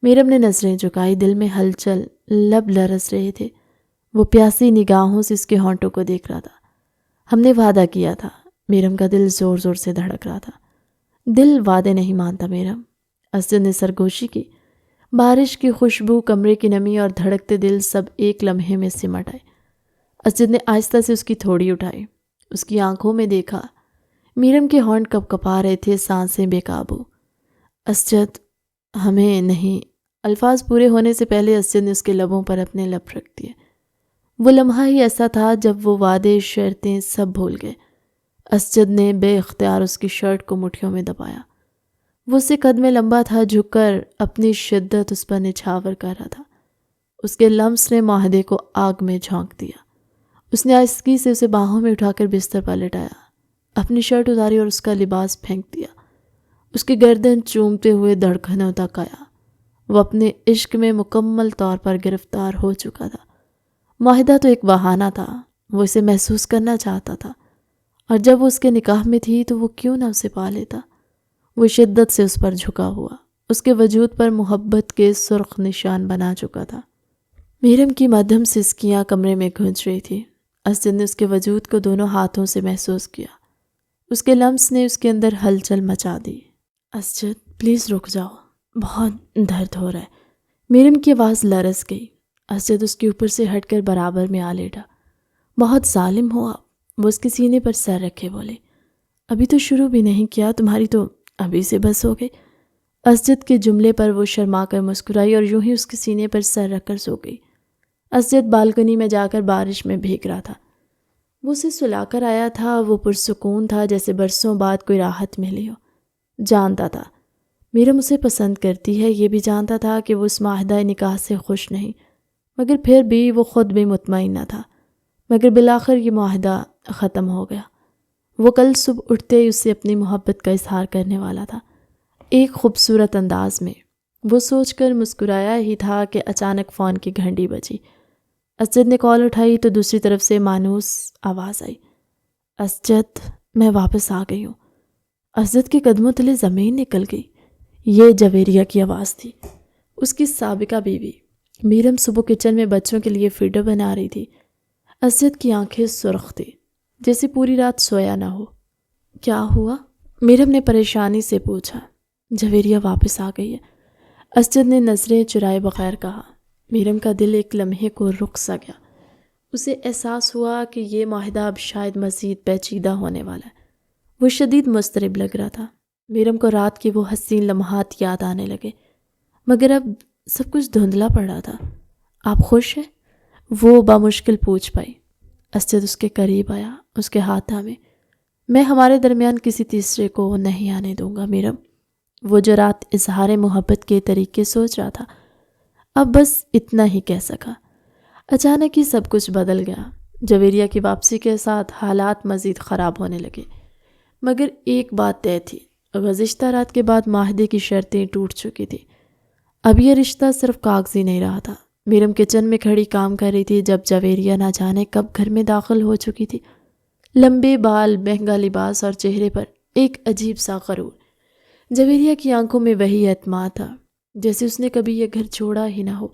میرم نے نظریں جھکائی، دل میں ہلچل، لب لرز رہے تھے۔ وہ پیاسی نگاہوں سے اس کے ہونٹوں کو دیکھ رہا تھا۔ ہم نے وعدہ کیا تھا۔ میرم کا دل زور زور سے دھڑک رہا تھا۔ دل وعدے نہیں مانتا میرم۔ اسجد نے سرگوشی کی۔ بارش کی خوشبو، کمرے کی نمی اور دھڑکتے دل سب ایک لمحے میں سمٹ آئے۔ اسجد نے آہستہ سے اس کی تھوڑی اٹھائی، اس کی آنکھوں میں دیکھا۔ میرم کے ہونٹ کپ کپا رہے تھے، سانسیں بے قابو۔ اسجد، ہمیں نہیں۔ الفاظ پورے ہونے سے پہلے اسجد نے اس کے لبوں پر اپنے لب رکھ دیے۔ وہ لمحہ ہی ایسا تھا جب وہ وعدے، شرطیں سب بھول گئے۔ اسجد نے بے اختیار اس کی شرٹ کو مٹھیوں میں دبایا۔ وہ اس سے قد میں لمبا تھا، جھک کر اپنی شدت اس پر نچھاور کر رہا تھا۔ اس کے لمس نے معاہدے کو آگ میں جھونک دیا۔ اس نے آہستگی سے اسے باہوں میں اٹھا کر بستر پر لٹایا، اپنی شرٹ اتاری اور اس کا لباس پھینک دیا۔ اس کی گردن چومتے ہوئے دھڑکنوں تک آیا۔ وہ اپنے عشق میں مکمل طور پر گرفتار ہو چکا تھا۔ معاہدہ تو ایک بہانہ تھا، وہ اسے محسوس کرنا چاہتا تھا، اور جب وہ اس کے نکاح میں تھی تو وہ کیوں نہ اسے پا لیتا۔ وہ شدت سے اس پر جھکا ہوا، اس کے وجود پر محبت کے سرخ نشان بنا چکا تھا۔ میرم کی مدھم سسکیاں کمرے میں گونج رہی تھی۔ اسجد نے اس کے وجود کو دونوں ہاتھوں سے محسوس کیا۔ اس کے لمس نے اس کے اندر ہلچل مچا دی۔ اسجد پلیز رک جاؤ، بہت درد ہو رہا ہے۔ میرم کی آواز لرز گئی۔ اسجد اس کے اوپر سے ہٹ کر برابر میں آ لیٹا۔ بہت ظالم ہو آپ، وہ اس کے سینے پر سر رکھے بولے۔ ابھی تو شروع بھی نہیں کیا، تمہاری تو ابھی سے بس ہو گئی۔ اسجد کے جملے پر وہ شرما کر مسکرائی اور یوں ہی اس کے سینے پر سر رکھ کر سو گئی۔ اسجد بالکنی میں جا کر بارش میں بھیگ رہا تھا۔ وہ اسے سلا کر آیا تھا، وہ پرسکون تھا جیسے برسوں بعد کوئی راحت ملی ہو۔ جانتا تھا میرم اسے پسند کرتی ہے، یہ بھی جانتا تھا کہ وہ اس معاہدہ نکاح سے خوش نہیں، مگر پھر بھی وہ خود بھی مطمئن نہ تھا۔ مگر بالآخر یہ معاہدہ ختم ہو گیا۔ وہ کل صبح اٹھتے ہی اس سے اپنی محبت کا اظہار کرنے والا تھا، ایک خوبصورت انداز میں۔ وہ سوچ کر مسکرایا ہی تھا کہ اچانک فون کی گھنٹی بجی۔ اسجد نے کال اٹھائی تو دوسری طرف سے مانوس آواز آئی، اسجد میں واپس آ گئی ہوں۔ اسجد کے قدموں تلے زمین نکل گئی۔ یہ جویریہ کی آواز تھی، اس کی سابقہ بیوی۔ میرم صبح کچن میں بچوں کے لیے فیڈر بنا رہی تھی۔ اسجد کی آنکھیں سرخ تھی، جیسے پوری رات سویا نہ ہو۔ کیا ہوا؟ میرم نے پریشانی سے پوچھا۔ جویریہ واپس آ گئی ہے، اسجد نے نظریں چرائے بغیر کہا۔ میرم کا دل ایک لمحے کو رک سا گیا۔ اسے احساس ہوا کہ یہ معاہدہ اب شاید مزید پیچیدہ ہونے والا ہے۔ وہ شدید مضطرب لگ رہا تھا۔ میرم کو رات کے وہ حسین لمحات یاد آنے لگے، مگر اب سب کچھ دھندلا پڑ رہا تھا۔ آپ خوش ہیں؟ وہ بامشکل پوچھ پائی۔ اسجد اس کے قریب آیا، اس کے ہاتھ تھامے۔ میں ہمارے درمیان کسی تیسرے کو نہیں آنے دوں گا میرم۔ وہ جو رات اظہار محبت کے طریقے سوچ رہا تھا، اب بس اتنا ہی کہہ سکا۔ اچانک ہی سب کچھ بدل گیا۔ جویریہ کی واپسی کے ساتھ حالات مزید خراب ہونے لگے، مگر ایک بات طے تھی، گزشتہ رات کے بعد معاہدے کی شرطیں ٹوٹ چکی تھی۔ اب یہ رشتہ صرف کاغذی نہیں رہا تھا۔ میرم کچن میں کھڑی کام کر رہی تھی جب جویریہ نہ جانے کب گھر میں داخل ہو چکی تھی۔ لمبے بال، مہنگا لباس اور چہرے پر ایک عجیب سا غرور۔ جویریہ کی آنکھوں میں وہی اعتماد تھا جیسے اس نے کبھی یہ گھر چھوڑا ہی نہ ہو۔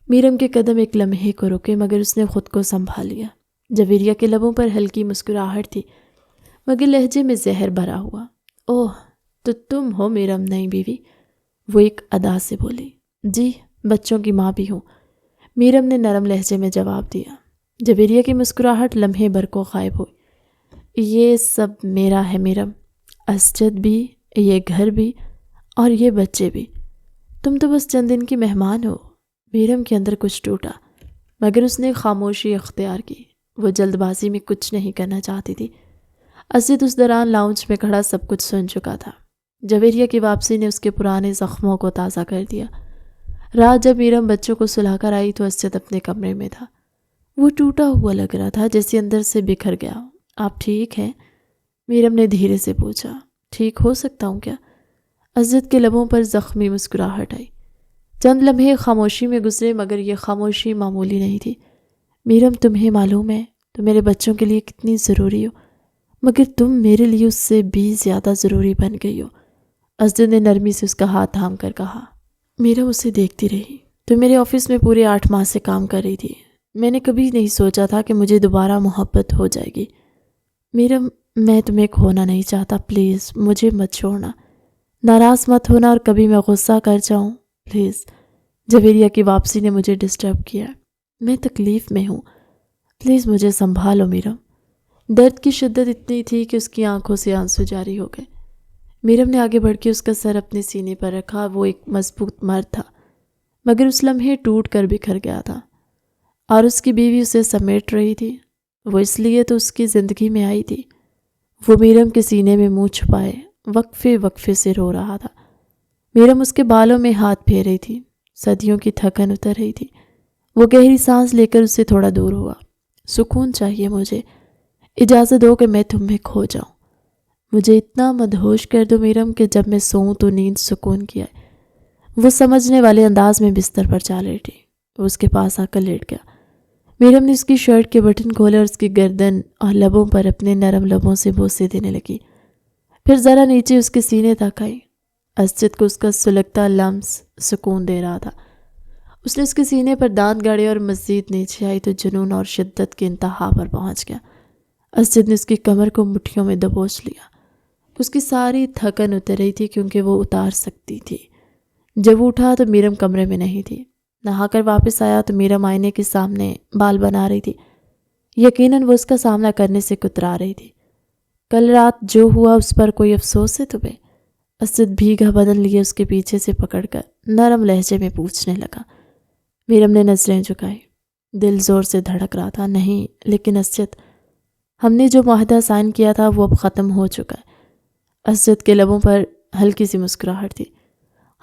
میرم کے قدم ایک لمحے کو رکے، مگر اس نے خود کو سنبھال لیا۔ جویریہ کے لبوں پر ہلکی مسکراہٹ تھی، مگر لہجے میں زہر بھرا ہوا۔ اوہ، تو تم ہو میرم نئی بیوی؟ وہ ایک ادا سے بولی۔ جی، بچوں کی ماں بھی ہوں، میرم نے نرم لہجے میں جواب دیا۔ جویریہ کی مسکراہٹ لمحے بھر کو غائب ہوئی۔ یہ سب میرا ہے میرم، اسجد بھی، یہ گھر بھی، اور یہ بچے بھی۔ تم تو بس چند دن کی مہمان ہو۔ میرم کے اندر کچھ ٹوٹا، مگر اس نے خاموشی اختیار کی۔ وہ جلد بازی میں کچھ نہیں کرنا چاہتی تھی۔ اسجد اس دوران لاؤنج میں کھڑا سب کچھ سن چکا تھا۔ جویریہ کی واپسی نے اس کے پرانے زخموں کو تازہ کر دیا۔ رات جب میرم بچوں کو سلا کر آئی تو اسجد اپنے کمرے میں تھا۔ وہ ٹوٹا ہوا لگ رہا تھا، جیسے اندر سے بکھر گیا۔ آپ ٹھیک ہیں؟ میرم نے دھیرے سے پوچھا۔ ٹھیک ہو سکتا ہوں کیا؟ اسجد کے لبوں پر زخمی مسکراہٹ آئی۔ چند لمحے خاموشی میں گزرے، مگر یہ خاموشی معمولی نہیں تھی۔ میرم، تمہیں معلوم ہے تم میرے بچوں کے لیے کتنی ضروری ہو، مگر تم میرے لیے اس سے بھی زیادہ ضروری بن گئی ہو۔ اسجد نے نرمی سے اس کا ہاتھ تھام کر کہا۔ میرم اسے دیکھتی رہی۔ تو میرے آفس میں پورے 8 ماہ سے کام کر رہی تھی۔ میں نے کبھی نہیں سوچا تھا کہ مجھے دوبارہ محبت ہو جائے گی۔ میرم، میں تمہیں کھونا نہیں چاہتا، پلیز مجھے مت چھوڑنا۔ ناراض مت ہونا اور کبھی میں غصہ کر جاؤں، پلیز۔ جویریہ کی واپسی نے مجھے ڈسٹرب کیا، میں تکلیف میں ہوں، پلیز مجھے سنبھالو میرم۔ درد کی شدت اتنی تھی کہ اس کی آنکھوں سے آنسو جاری ہو گئے۔ میرم نے آگے بڑھ کے اس کا سر اپنے سینے پر رکھا۔ وہ ایک مضبوط مرد تھا، مگر اس لمحے ٹوٹ کر بکھر گیا تھا، اور اس کی بیوی اسے سمیٹ رہی تھی۔ وہ اس لیے تو اس کی زندگی میں آئی تھی۔ وہ میرم کے سینے میں منہ چھپائے وقفے وقفے سے رو رہا تھا۔ میرم اس کے بالوں میں ہاتھ پھیر رہی تھی۔ صدیوں کی تھکن اتر رہی تھی۔ وہ گہری سانس لے کر اس سے تھوڑا دور ہوا۔ سکون چاہیے مجھے، اجازت دو کہ میں تم میں کھو جاؤں۔ مجھے اتنا مدہوش کر دو میرم کہ جب میں سوؤں تو نیند سکون کی آئے۔ وہ سمجھنے والے انداز میں بستر پر چا لیٹی۔ وہ اس کے پاس آ کر لیٹ گیا۔ میرم نے اس کی شرٹ کے بٹن کھولے اور اس کی گردن اور لبوں پر اپنے نرم لبوں سے بوسے دینے لگی، پھر ذرا نیچے اس کے سینے تک آئی۔ اسجد کو اس کا سلگتا لمس سکون دے رہا تھا۔ اس نے اس کے سینے پر دانت گاڑے اور مزید نیچے آئی تو جنون اور شدت کی انتہا پر پہنچ گیا۔ اسجد نے اس کی کمر کو مٹھیوں میں دبوچ لیا۔ اس کی ساری تھکن اتر رہی تھی کیونکہ وہ اتار سکتی تھی۔ جب وہ اٹھا تو میرم کمرے میں نہیں تھی۔ نہا کر واپس آیا تو میرم آئینے کے سامنے بال بنا رہی تھی۔ یقیناً وہ اس کا سامنا کرنے سے کترا رہی تھی۔ کل رات جو ہوا اس پر کوئی افسوس ہے تمہیں؟ اسجد بھیگا بدن لیے اس کے پیچھے سے پکڑ کر نرم لہجے میں پوچھنے لگا۔ میرم نے نظریں جھکائی۔ دل زور سے دھڑک رہا تھا۔ نہیں، لیکن اسجد، ہم نے جو معاہدہ سائن کیا تھا وہ اب ختم ہو چکا ہے۔ اسجد کے لبوں پر ہلکی سی مسکراہٹ تھی۔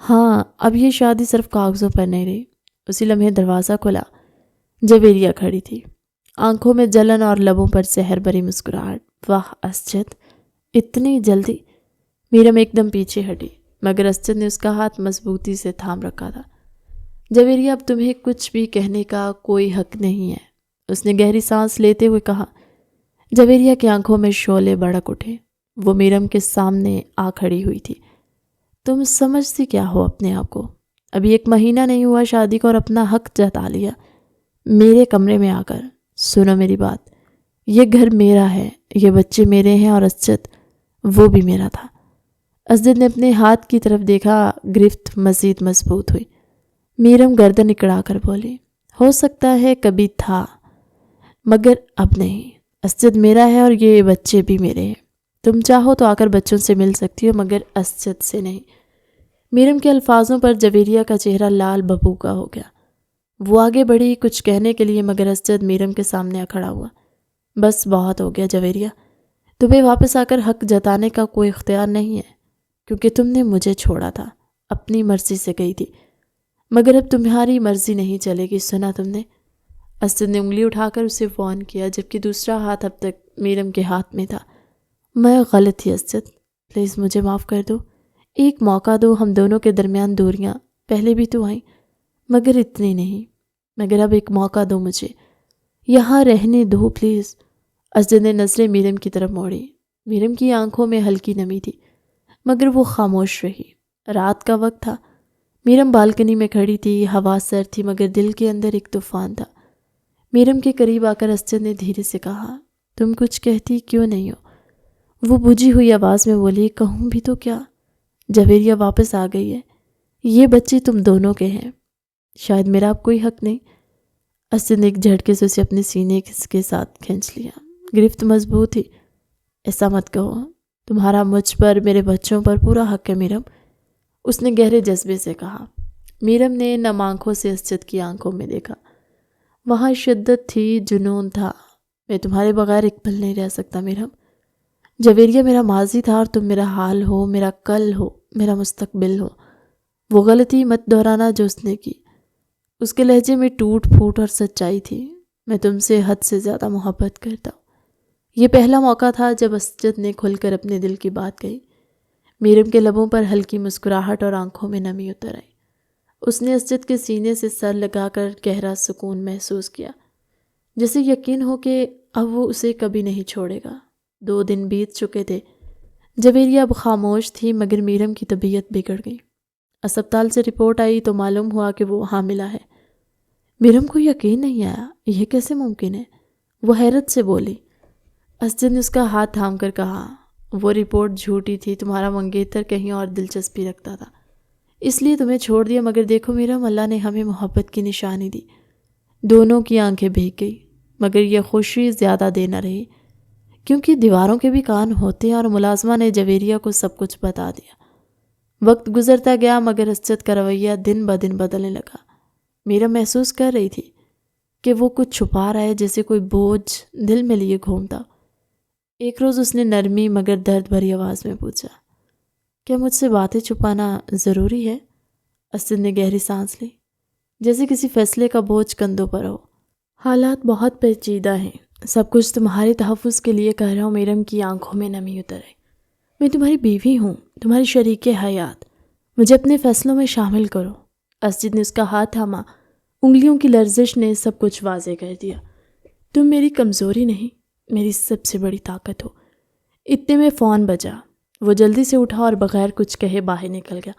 ہاں، اب یہ شادی صرف کاغذوں پر نہیں رہی۔ اسی لمحے دروازہ کھلا۔ جویریہ کھڑی تھی، آنکھوں میں جلن اور لبوں پر زہر بھری مسکراہٹ۔ واہ اسجد، اتنی جلدی؟ میرم ایک دم پیچھے ہٹی، مگر اسجد نے اس کا ہاتھ مضبوطی سے تھام رکھا تھا۔ جویریہ، اب تمہیں کچھ بھی کہنے کا کوئی حق نہیں ہے، اس نے گہری سانس لیتے ہوئے کہا۔ جویریہ کی آنکھوں میں شعلے بھڑک اٹھے۔ وہ میرم کے سامنے آ کھڑی ہوئی تھی۔ تم سمجھتی کیا ہو اپنے آپ کو؟ ابھی 1 مہینہ نہیں ہوا شادی کو اور اپنا حق جتا لیا میرے کمرے میں آ کر۔ سنو میری بات، یہ گھر میرا ہے، یہ بچے میرے ہیں، اور اسجد وہ بھی میرا تھا۔ اسجد نے اپنے ہاتھ کی طرف دیکھا، گرفت مزید مضبوط ہوئی۔ میرم گردن اکڑا کر بولی، ہو سکتا ہے کبھی تھا، مگر اب نہیں۔ اسجد میرا ہے اور یہ بچے بھی میرے ہیں۔ تم چاہو تو آ کر بچوں سے مل سکتی ہو، مگر اسجد سے نہیں۔ میرم کے الفاظوں پر جویریہ کا چہرہ لال ببو کا ہو گیا۔ وہ آگے بڑھی کچھ کہنے کے لیے، مگر اسجد میرم کے سامنے آ کھڑا ہوا۔ بس بہت ہو گیا جویریہ، تمہیں واپس آ کر حق جتانے کا کوئی اختیار نہیں ہے، کیونکہ تم نے مجھے چھوڑا تھا، اپنی مرضی سے گئی تھی، مگر اب تمہاری مرضی نہیں چلے گی، سنا تم نے؟ اسجد نے انگلی اٹھا کر اسے فون کیا، جبکہ دوسرا ہاتھ اب تک میرم کے ہاتھ میں تھا۔ میں غلط تھی اسجد، پلیز مجھے معاف کر دو، ایک موقع دو، ہم دونوں کے درمیان دوریاں پہلے بھی تو آئیں، مگر اتنی نہیں، مگر اب ایک موقع دو مجھے، یہاں رہنے دو پلیز۔ اسجد نے نظریں میرم کی طرف موڑی۔ میرم کی آنکھوں میں ہلکی نمی تھی، مگر وہ خاموش رہی۔ رات کا وقت تھا، میرم بالکنی میں کھڑی تھی، ہوا سرد تھی، مگر دل کے اندر ایک طوفان تھا۔ میرم کے قریب آ کر اسجد نے دھیرے سے کہا، تم کچھ کہتی کیوں نہیں ہو؟ وہ بجھی ہوئی آواز میں بولی، کہوں بھی تو کیا؟ جویریہ واپس آ گئی ہے، یہ بچے تم دونوں کے ہیں، شاید میرا اب کوئی حق نہیں۔ اسجد نے ایک جھٹکے سے اسے اپنے سینے کے ساتھ کھینچ لیا۔ گرفت مضبوط تھی۔ ایسا مت کہو، تمہارا مجھ پر، میرے بچوں پر پورا حق ہے میرم، اس نے گہرے جذبے سے کہا۔ میرم نے نم آنکھوں سے اسجد کی آنکھوں میں دیکھا۔ وہاں شدت تھی، جنون تھا۔ میں تمہارے بغیر ایک پل نہیں رہ سکتا میرم۔ جویریہ میرا ماضی تھا اور تم میرا حال ہو، میرا کل ہو، میرا مستقبل ہو۔ وہ غلطی مت دہرانا جو اس نے کی۔ اس کے لہجے میں ٹوٹ پھوٹ اور سچائی تھی۔ میں تم سے حد سے زیادہ محبت کرتا ہوں۔ یہ پہلا موقع تھا جب اسجد نے کھل کر اپنے دل کی بات کہی۔ میرم کے لبوں پر ہلکی مسکراہٹ اور آنکھوں میں نمی اتر آئی۔ اس نے اسجد کے سینے سے سر لگا کر گہرا سکون محسوس کیا، جیسے یقین ہو کہ اب وہ اسے کبھی نہیں چھوڑے گا۔ 2 دن بیت چکے تھے۔ جویریہ اب خاموش تھی، مگر میرم کی طبیعت بگڑ گئی۔ اسپتال سے رپورٹ آئی تو معلوم ہوا کہ وہ حاملہ ہے۔ میرم کو یقین نہیں آیا، یہ کیسے ممکن ہے؟ وہ حیرت سے بولی۔ اسجد نے اس کا ہاتھ تھام کر کہا، وہ رپورٹ جھوٹی تھی، تمہارا منگیتر کہیں اور دلچسپی رکھتا تھا، اس لیے تمہیں چھوڑ دیا، مگر دیکھو میرم، اللہ نے ہمیں محبت کی نشانی دی۔ دونوں کی آنکھیں بھیگ گئی، مگر یہ خوشی زیادہ دیر نہ رہی، کیونکہ دیواروں کے بھی کان ہوتے ہیں، اور ملازمہ نے جویریہ کو سب کچھ بتا دیا۔ وقت گزرتا گیا، مگر اسجد کا رویہ دن بدن بدلنے لگا۔ میرم محسوس کر رہی تھی کہ وہ کچھ چھپا رہا ہے، جیسے کوئی بوجھ دل میں لیے گھومتا۔ ایک روز اس نے نرمی مگر درد بھری آواز میں پوچھا، کیا مجھ سے باتیں چھپانا ضروری ہے؟ اسجد نے گہری سانس لی، جیسے کسی فیصلے کا بوجھ کندھوں پر ہو۔ حالات بہت پیچیدہ ہیں، سب کچھ تمہارے تحفظ کے لیے کہہ رہا ہوں۔ میرم کی آنکھوں میں نمی اتر آئی۔ میں تمہاری بیوی ہوں، تمہاری شریک حیات، مجھے اپنے فیصلوں میں شامل کرو۔ اسجد نے اس کا ہاتھ تھاما۔ انگلیوں کی لرزش نے سب کچھ واضح کر دیا۔ تم میری کمزوری نہیں، میری سب سے بڑی طاقت ہو۔ اتنے میں فون بجا۔ وہ جلدی سے اٹھا اور بغیر کچھ کہے باہر نکل گیا۔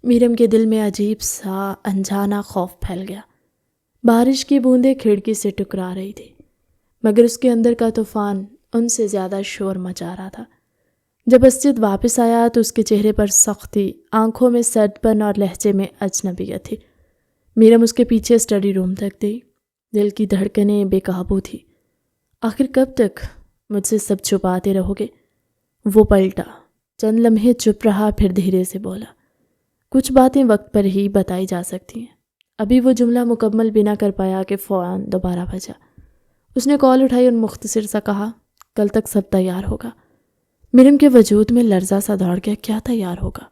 میرم کے دل میں عجیب سا انجانا خوف پھیل گیا۔ بارش کی بوندیں کھڑکی سے ٹکرا رہی تھی، مگر اس کے اندر کا طوفان ان سے زیادہ شور مچا رہا تھا۔ جب اسجد واپس آیا تو اس کے چہرے پر سختی، آنکھوں میں سرد پن اور لہجے میں اجنبیت تھی۔ میرم اس کے پیچھے اسٹڈی روم تک گئی۔ دل کی دھڑکنیں بے قابو تھی۔ آخر کب تک مجھ سے سب چھپاتے رہو گے؟ وہ پلٹا، چند لمحے چپ رہا، پھر دھیرے سے بولا، کچھ باتیں وقت پر ہی بتائی جا سکتی ہیں۔ ابھی وہ جملہ مکمل بھی نہ کر پایا کہ فون دوبارہ بجا۔ اس نے کال اٹھائی اور مختصر سا کہا، کل تک سب تیار ہوگا۔ میرم کے وجود میں لرزہ سا دوڑ گیا، کیا تیار ہوگا؟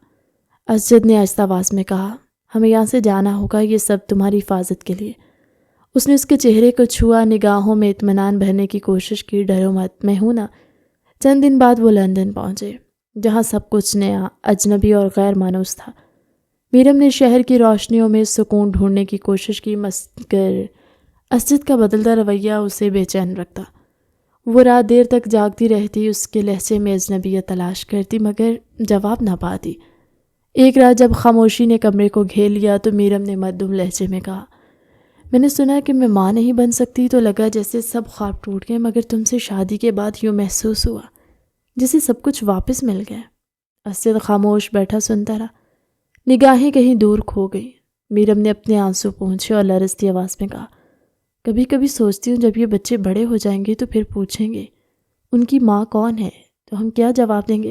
اسجد نے آہستہ آواز میں کہا، ہمیں یہاں سے جانا ہوگا، یہ سب تمہاری حفاظت کے لیے۔ اس نے اس کے چہرے کو چھوا، نگاہوں میں اطمینان بھرنے کی کوشش کی، ڈرو مت، میں ہوں نا۔ چند دن بعد وہ لندن پہنچے، جہاں سب کچھ نیا، اجنبی اور غیر مانوس تھا۔ میرم نے شہر کی روشنیوں میں سکون ڈھونڈنے کی کوشش کی، مگر اسجد کا بدلتا رویہ اسے بے چین رکھتا۔ وہ رات دیر تک جاگتی رہتی، اس کے لہجے میں اجنبیت تلاش کرتی مگر جواب نہ پاتی۔ ایک رات جب خاموشی نے کمرے کو گھیر لیا تو میرم نے مدھم لہجے میں کہا، میں نے سنا کہ میں ماں نہیں بن سکتی، تو لگا جیسے سب خواب ٹوٹ گئے، مگر تم سے شادی کے بعد یوں محسوس ہوا جیسے سب کچھ واپس مل گیا۔ اسجد خاموش بیٹھا سنتا رہا، نگاہیں کہیں دور کھو گئی۔ میرم نے اپنے آنسو پونچھے اور لرزتی آواز میں کہا، کبھی کبھی سوچتی ہوں جب یہ بچے بڑے ہو جائیں گے تو پھر پوچھیں گے ان کی ماں کون ہے، تو ہم کیا جواب دیں گے؟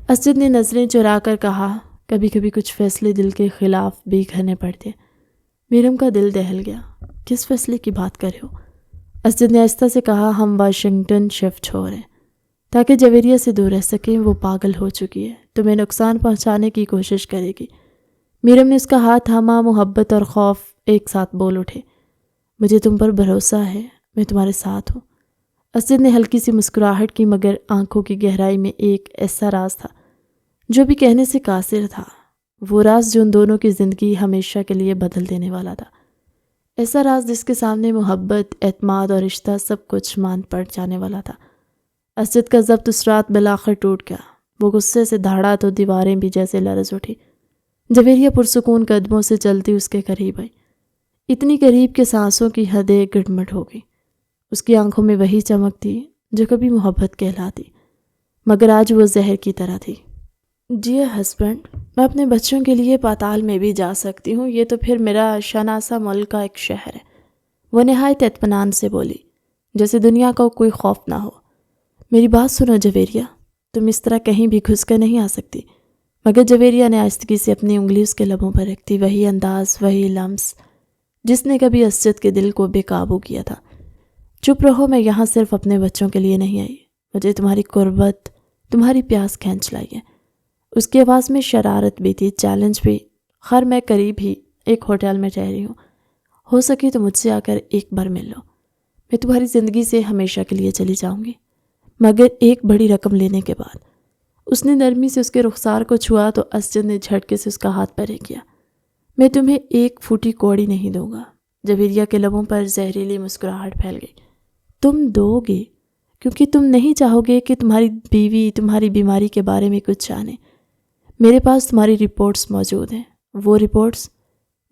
اسجد نے نظریں چرا کر کہا، کبھی کبھی کچھ فیصلے دل کے خلاف بھی کرنے پڑتے۔ میرم کا دل دہل گیا، کس فیصلے کی بات کر رہے ہو؟ اسجد نے آہستہ سے کہا، ہم واشنگٹن شفٹ ہو رہے ہیں تاکہ جویریہ سے دور رہ سکیں، وہ پاگل ہو چکی ہے، تمہیں نقصان پہنچانے کی کوشش کرے گی۔ میرم نے اس کا ہاتھ تھاما، محبت اور خوف ایک ساتھ بول اٹھے، مجھے تم پر بھروسہ ہے، میں تمہارے ساتھ ہوں۔ اسجد نے ہلکی سی مسکراہٹ کی مگر آنکھوں کی گہرائی میں ایک ایسا راز تھا جو بھی کہنے سے قاصر تھا، وہ راز جو ان دونوں کی زندگی ہمیشہ کے لیے بدل دینے والا تھا، ایسا راز جس کے سامنے محبت، اعتماد اور رشتہ سب کچھ مان پڑ جانے والا تھا۔ اسجد کا ضبط اس رات بالآخر ٹوٹ گیا، وہ غصے سے دھاڑا تو دیواریں بھی جیسے لرز اٹھی۔ جویریہ پرسکون قدموں سے چلتی اس کے قریب آئی، اتنی قریب کہ سانسوں کی حدیں گڑمٹ ہو گئی۔ اس کی آنکھوں میں وہی چمک تھی جو کبھی محبت کہلاتی مگر آج وہ زہر کی طرح تھی۔ ڈیئر ہسبینڈ، میں اپنے بچوں کے لیے پاتال میں بھی جا سکتی ہوں، یہ تو پھر میرا شناسا ملک کا ایک شہر ہے، وہ نہایت اطمینان سے بولی، جیسے دنیا کو کوئی خوف نہ ہو۔ میری بات سنو جویریہ، تم اس طرح کہیں بھی گھس کر نہیں آ سکتی۔ مگر جویریہ نے آہستگی سے اپنی انگلی اس کے لبوں پر رکھ دی، وہی انداز، وہی لمس جس نے کبھی اسجد کے دل کو بے قابو کیا تھا۔ چپ رہو، میں یہاں صرف اپنے بچوں کے لیے نہیں آئی، مجھے تمہاری قربت، تمہاری پیاس کھینچ لائی ہے۔ اس کی آواز میں شرارت بھی تھی، چیلنج بھی۔ خیر میں قریب ہی ایک ہوٹل میں ٹھہری ہوں، ہو سکے تو مجھ سے آ کر ایک بار مل لو، میں تمہاری زندگی سے ہمیشہ کے لیے چلی جاؤں گی، مگر ایک بڑی رقم لینے کے بعد۔ اس نے نرمی سے اس کے رخسار کو چھوا تو اسجد نے جھٹکے سے اس کا ہاتھ پرے کیا، میں تمہیں ایک پھوٹی کوڑی نہیں دوں گا۔ جویریہ کے لبوں پر زہریلی مسکراہٹ پھیل گئی، تم دو گے کیونکہ تم نہیں چاہو گے کہ تمہاری بیوی تمہاری بیماری کے بارے میں کچھ جانے۔ میرے پاس تمہاری رپورٹس موجود ہیں، وہ رپورٹس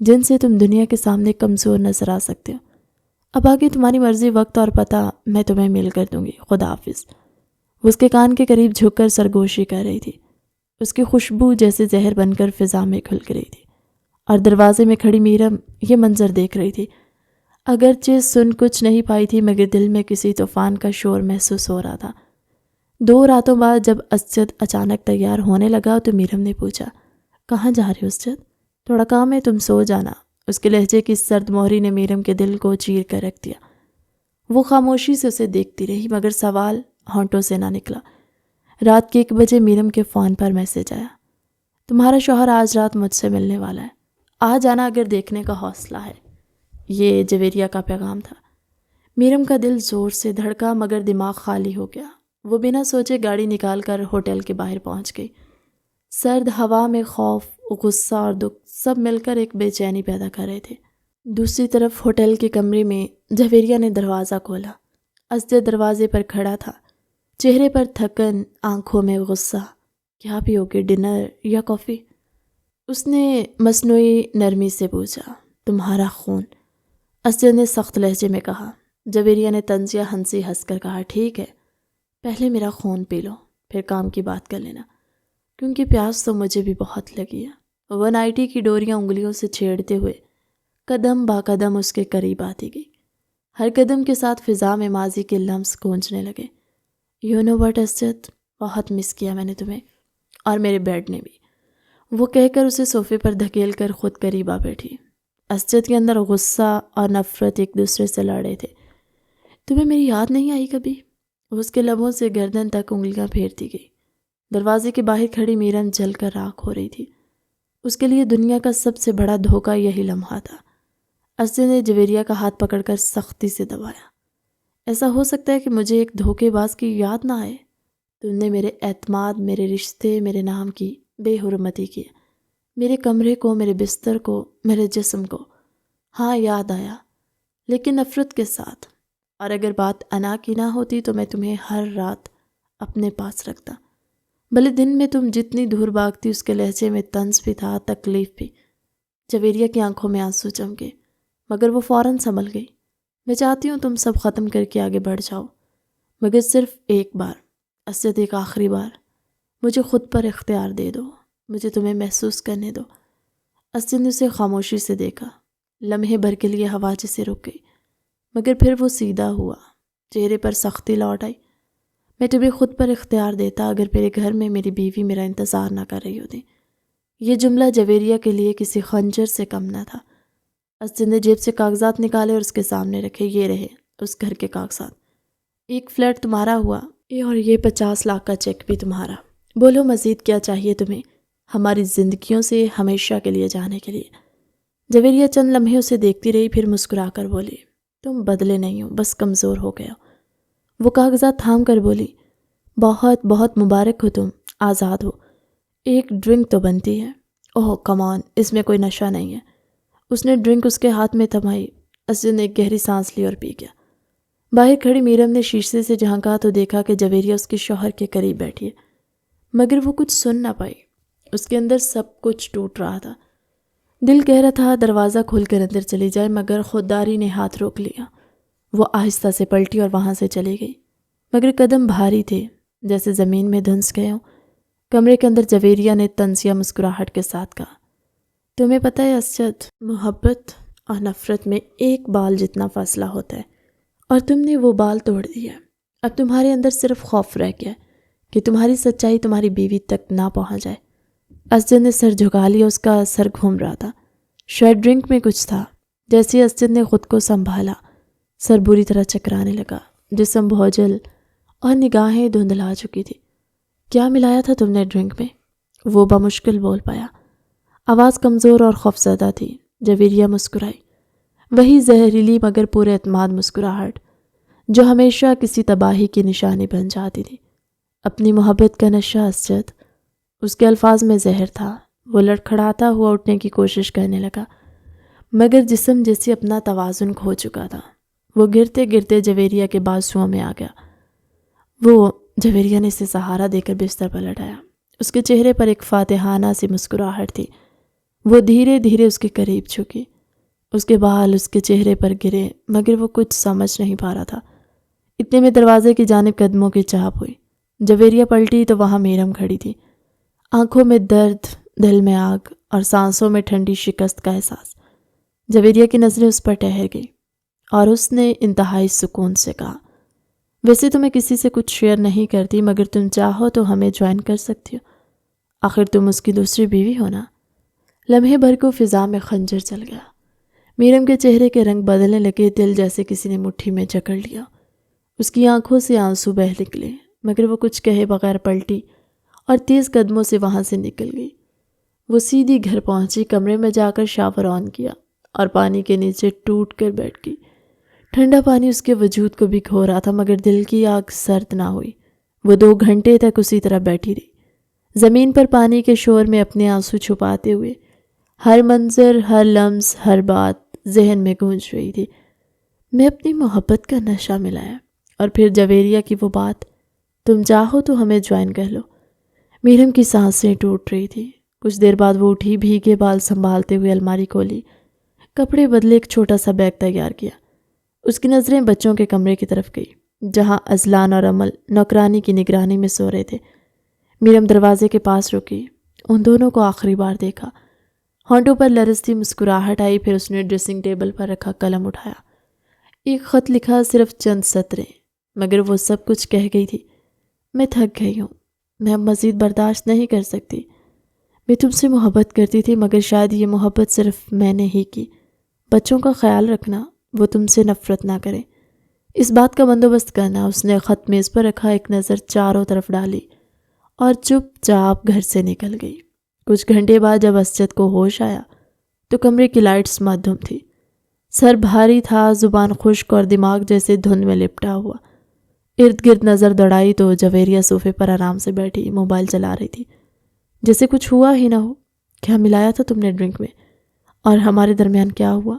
جن سے تم دنیا کے سامنے کمزور نظر آ سکتے ہو۔ اب آگے تمہاری مرضی، وقت اور پتہ میں تمہیں میل کر دوں گی، خدا حافظ۔ وہ اس کے کان کے قریب جھک کر سرگوشی کر رہی تھی، اس کی خوشبو جیسے زہر بن کر فضا میں کھل رہی تھی، اور دروازے میں کھڑی میرم یہ منظر دیکھ رہی تھی۔ اگرچہ سن کچھ نہیں پائی تھی مگر دل میں کسی طوفان کا شور محسوس ہو رہا تھا۔ 2 راتوں بعد جب اسجد اچانک تیار ہونے لگا تو میرم نے پوچھا، کہاں جا رہے ہو اسجد؟ تھوڑا کام ہے، تم سو جانا۔ اس کے لہجے کی سرد مہری نے میرم کے دل کو چیر کر رکھ دیا۔ وہ خاموشی سے اسے دیکھتی رہی مگر سوال ہونٹوں سے نہ نکلا۔ رات کے 1 بجے میرم کے فون پر میسج آیا، تمہارا شوہر آج رات مجھ سے ملنے والا ہے، آ جانا اگر دیکھنے کا حوصلہ ہے۔ یہ جویریہ کا پیغام تھا۔ میرم کا دل زور سے دھڑکا مگر دماغ خالی ہو گیا۔ وہ بنا سوچے گاڑی نکال کر ہوٹل کے باہر پہنچ گئی۔ سرد ہوا میں خوف، غصہ اور دکھ سب مل کر ایک بے چینی پیدا کر رہے تھے۔ دوسری طرف ہوٹل کے کمرے میں جویریہ نے دروازہ کھولا۔ اسجد دروازے پر کھڑا تھا، چہرے پر تھکن، آنکھوں میں غصہ۔ کیا پیو گے، ڈنر یا کافی؟ اس نے مصنوعی نرمی سے پوچھا۔ تمہارا خون، اسجد نے سخت لہجے میں کہا۔ جویریہ نے طنزیہ ہنسی ہنس کر کہا، ٹھیک ہے، پہلے میرا خون پی لو، پھر کام کی بات کر لینا، کیونکہ پیاس تو مجھے بھی بہت لگی ہے۔ وہ نائٹی کی ڈوریاں انگلیوں سے چھیڑتے ہوئے قدم با قدم اس کے قریب آتی گئی۔ ہر قدم کے ساتھ فضا میں ماضی کے لمس گونجنے لگے۔ یو نو واٹ اسجد، بہت مس کیا میں نے تمہیں، اور میرے بیڈ نے بھی، وہ کہہ کر اسے صوفے پر دھکیل کر خود قریب آ بیٹھی۔ اسجد کے اندر غصہ اور نفرت ایک دوسرے سے لڑ رہے تھے۔ تمہیں میری یاد نہیں آئی کبھی؟ وہ اس کے لبوں سے گردن تک انگلیاں پھیرتی گئی۔ دروازے کے باہر کھڑی میرم جل کر راکھ ہو رہی تھی۔ اس کے لیے دنیا کا سب سے بڑا دھوکہ یہی لمحہ تھا۔ اسجد نے جویریہ کا ہاتھ پکڑ کر سختی سے دبایا۔ ایسا ہو سکتا ہے کہ مجھے ایک دھوکے باز کی یاد نہ آئے؟ تم نے میرے اعتماد، میرے رشتے، میرے نام کی بے حرمتی کی، میرے کمرے کو، میرے بستر کو، میرے جسم کو۔ ہاں یاد آیا، لیکن نفرت کے ساتھ۔ اور اگر بات انا کی نہ ہوتی تو میں تمہیں ہر رات اپنے پاس رکھتا۔ بھلے دن میں تم جتنی دور بھاگتی اس کے لہجے میں طنز بھی تھا، تکلیف بھی۔ جویریہ کی آنکھوں میں آنسو چمکے، مگر وہ فوراً سنبھل گئی۔ میں چاہتی ہوں تم سب ختم کر کے آگے بڑھ جاؤ، مگر صرف ایک بار، اسجد ایک آخری بار مجھے خود پر اختیار دے دو، مجھے تمہیں محسوس کرنے دو۔ اسجد نے اسے خاموشی سے دیکھا، لمحے بھر کے لیے ہوا جسے رک گئی، مگر پھر وہ سیدھا ہوا، چہرے پر سختی لوٹ آئی۔ میں تمہیں خود پر اختیار دیتا اگر میرے گھر میں میری بیوی میرا انتظار نہ کر رہی ہوتی۔ یہ جملہ جویریہ کے لیے کسی خنجر سے کم نہ تھا۔ اسجد نے جیب سے کاغذات نکالے اور اس کے سامنے رکھے۔ یہ رہے اس گھر کے کاغذات، ایک فلیٹ تمہارا ہوا اور یہ 50 لاکھ کا چیک بھی تمہارا۔ بولو مزید کیا چاہیے تمہیں ہماری زندگیوں سے ہمیشہ کے لیے جانے کے لیے؟ جویریہ چند لمحے اسے دیکھتی رہی، پھر مسکرا کر بولی، تم بدلے نہیں ہو، بس کمزور ہو گئے ہو۔ وہ کاغذات تھام کر بولی، بہت بہت مبارک ہو، تم آزاد ہو۔ ایک ڈرنک تو بنتی ہے۔ اوہ کم آن، اس میں کوئی نشہ نہیں ہے۔ اس نے ڈرنک اس کے ہاتھ میں تھمائی۔ اسجد نے ایک گہری سانس لی اور پی گیا۔ باہر کھڑی میرم نے شیشے سے جھانکا تو دیکھا کہ جویریہ اس کے شوہر کے قریب بیٹھی ہے، مگر وہ کچھ سن نہ پائی۔ اس کے اندر سب کچھ ٹوٹ رہا تھا۔ دل کہہ رہا تھا دروازہ کھول کر اندر چلی جائے، مگر خودداری نے ہاتھ روک لیا۔ وہ آہستہ سے پلٹی اور وہاں سے چلی گئی، مگر قدم بھاری تھے، جیسے زمین میں دھنس گئے ہوں۔ کمرے کے اندر جویریہ نے طنزیہ مسکراہٹ کے ساتھ کہا، تمہیں پتہ ہے اسجد، محبت اور نفرت میں ایک بال جتنا فاصلہ ہوتا ہے، اور تم نے وہ بال توڑ دیا۔ اب تمہارے اندر صرف خوف رہ گیا کہ تمہاری سچائی تمہاری بیوی تک نہ پہنچ جائے۔ اسجد نے سر جھکا لیا، اس کا سر گھوم رہا تھا، شاید ڈرنک میں کچھ تھا۔ جیسے ہی اسجد نے خود کو سنبھالا، سر بری طرح چکرانے لگا، جسم بھوجل اور نگاہیں دھندلا چکی تھی۔ کیا ملایا تھا تم نے ڈرنک میں؟ وہ بمشکل بول پایا، آواز کمزور اور خوفزدہ تھی۔ جویریہ مسکرائی، وہی زہریلی مگر پورے اعتماد مسکراہٹ جو ہمیشہ کسی تباہی کی نشانی بن جاتی تھی۔ اپنی محبت کا نشہ اسجد، اس کے الفاظ میں زہر تھا۔ وہ لڑکھڑاتا ہوا اٹھنے کی کوشش کرنے لگا، مگر جسم جیسے اپنا توازن کھو چکا تھا۔ وہ گرتے گرتے جویریہ کے بازوؤں میں آ گیا۔ وہ جویریہ نے اسے سہارا دے کر بستر پر لٹایا۔ اس کے چہرے پر ایک فاتحانہ سی مسکراہٹ تھی۔ وہ دھیرے دھیرے اس کے قریب جھکی، اس کے بال اس کے چہرے پر گرے، مگر وہ کچھ سمجھ نہیں پا رہا تھا۔ اتنے میں دروازے کی جانب قدموں کی چاپ ہوئی۔ جویریہ پلٹی تو وہاں میرم کھڑی تھی، آنکھوں میں درد، دل میں آگ اور سانسوں میں ٹھنڈی شکست کا احساس۔ جویریہ کی نظریں اس پر ٹھہر گئی اور اس نے انتہائی سکون سے کہا، ویسے تو میں کسی سے کچھ شیئر نہیں کرتی، مگر تم چاہو تو ہمیں جوائن کر سکتی ہو، آخر تم اس کی دوسری بیوی ہو نا۔ لمحے بھر کو فضا میں خنجر چل گیا۔ میرم کے چہرے کے رنگ بدلنے لگے، دل جیسے کسی نے مٹھی میں جکڑ لیا۔ اس کی آنکھوں سے آنسو بہہ نکلے، مگر وہ کچھ کہے بغیر پلٹی اور تیز قدموں سے وہاں سے نکل گئی۔ وہ سیدھی گھر پہنچی، کمرے میں جا کر شاور آن کیا اور پانی کے نیچے ٹوٹ کر بیٹھ گئی۔ ٹھنڈا پانی اس کے وجود کو بھگو رہا تھا، مگر دل کی آگ سرد نہ ہوئی۔ وہ 2 گھنٹے تک اسی طرح بیٹھی رہی، زمین پر پانی کے شور میں اپنے آنسو چھپاتے ہوئے۔ ہر منظر، ہر لمس، ہر بات ذہن میں گونج رہی تھی۔ میں اپنی محبت کا نشہ ملایا، اور پھر جویریہ کی وہ بات، تم چاہو تو ہمیں جوائن کر لو۔ میرم کی سانسیں ٹوٹ رہی تھی۔ کچھ دیر بعد وہ اٹھی، بھیگے بال سنبھالتے ہوئے الماری کھولی، کپڑے بدلے، ایک چھوٹا سا بیگ تیار کیا۔ اس کی نظریں بچوں کے کمرے کی طرف گئی، جہاں ازلان اور عمل نوکرانی کی نگرانی میں سو رہے تھے۔ میرم دروازے کے پاس رکی، ان دونوں کو آخری بار دیکھا۔ ہونٹوں پر لرزتی مسکراہٹ آئی، پھر اس نے ڈریسنگ ٹیبل پر رکھا قلم اٹھایا، ایک خط لکھا، صرف چند سطریں، مگر وہ سب کچھ کہہ گئی تھی۔ میں تھک گئی ہوں، میں اب مزید برداشت نہیں کر سکتی۔ میں تم سے محبت کرتی تھی، مگر شاید یہ محبت صرف میں نے ہی کی۔ بچوں کا خیال رکھنا، وہ تم سے نفرت نہ کریں، اس بات کا بندوبست کرنا۔ اس نے خط میز پر رکھا، ایک نظر چاروں طرف ڈالی اور چپ چاپ گھر سے نکل گئی۔ کچھ گھنٹے بعد جب اسجد کو ہوش آیا تو کمرے کی لائٹس مدھم تھی، سر بھاری تھا، زبان خشک اور دماغ جیسے دھند میں لپٹا ہوا۔ ارد گرد نظر دوڑائی تو جویریہ صوفے پر آرام سے بیٹھی موبائل چلا رہی تھی، جیسے کچھ ہوا ہی نہ ہو۔ کیا ملایا تھا تم نے ڈرنک میں، اور ہمارے درمیان کیا ہوا؟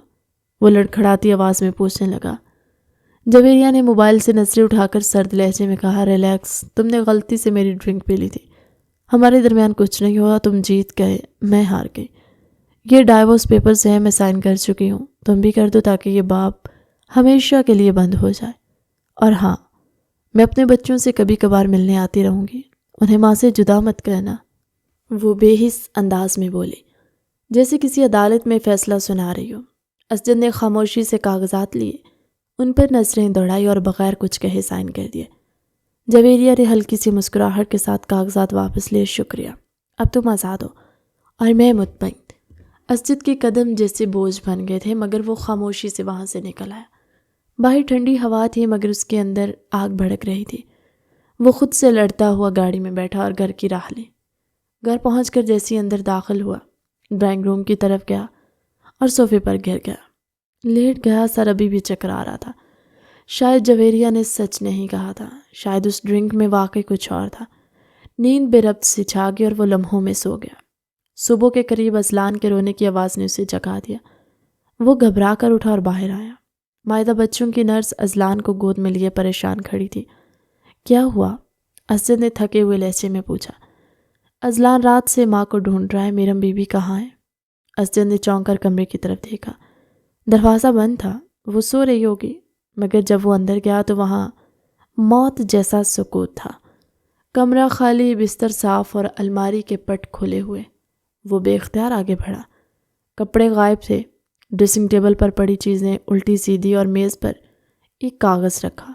وہ لڑکھڑاتی آواز میں پوچھنے لگا۔ جویریہ نے موبائل سے نظریں اٹھا کر سرد لہجے میں کہا، ریلیکس، تم نے غلطی سے میری ڈرنک پی لی تھی، ہمارے درمیان کچھ نہیں ہوا، تم جیت گئے، میں ہار گئی، یہ ڈائیورس پیپرز ہیں، میں سائن کر چکی ہوں، تم بھی کر دو تاکہ یہ باپ ہمیشہ کے لیے بند ہو جائے۔ اور ہاں، میں اپنے بچوں سے کبھی کبھار ملنے آتی رہوں گی، انہیں ماں سے جدا مت کرنا۔ وہ بے حس انداز میں بولی، جیسے کسی عدالت میں فیصلہ سنا رہی ہو۔ اسجد نے خاموشی سے کاغذات لیے، ان پر نظریں دوڑائی اور بغیر کچھ کہے سائن کر دیے۔ جویریہ نے ہلکی سی مسکراہٹ کے ساتھ کاغذات واپس لیے، شکریہ، اب تم آزاد ہو، اور میں مطمئن۔ اسجد کے قدم جیسے بوجھ بن گئے تھے، مگر وہ خاموشی سے وہاں سے نکل آیا۔ باہر ٹھنڈی ہوا تھی، مگر اس کے اندر آگ بھڑک رہی تھی۔ وہ خود سے لڑتا ہوا گاڑی میں بیٹھا اور گھر کی راہ لی۔ گھر پہنچ کر جیسے اندر داخل ہوا، ڈرائنگ روم کی طرف گیا اور صوفے پر گر گیا، لیٹ گیا، سر ابھی بھی چکرا رہا تھا۔ شاید جویریہ نے سچ نہیں کہا تھا، شاید اس ڈرنک میں واقعی کچھ اور تھا۔ نیند بے ربط سے چھا گئی اور وہ لمحوں میں سو گیا۔ صبح کے قریب اذلان کے رونے کی آواز نے اسے جگا دیا۔ وہ گھبرا کر اٹھا اور باہر آیا۔ مائدہ بچوں کی نرس اذلان کو گود میں لیے پریشان کھڑی تھی۔ کیا ہوا؟ اسجد نے تھکے ہوئے لہجے میں پوچھا۔ اذلان رات سے ماں کو ڈھونڈ رہا ہے، میرم بی بی کہاں ہے؟ اسجد نے چونک کر کمرے کی طرف دیکھا۔ دروازہ بند تھا، وہ سو رہی ہوگی، مگر جب وہ اندر گیا تو وہاں موت جیسا سکوت تھا۔ کمرہ خالی، بستر صاف اور الماری کے پٹ کھلے ہوئے۔ وہ بے اختیار آگے بڑھا۔ کپڑے غائب تھے، ڈریسنگ ٹیبل پر پڑی چیزیں الٹی سیدھی اور میز پر ایک کاغذ رکھا۔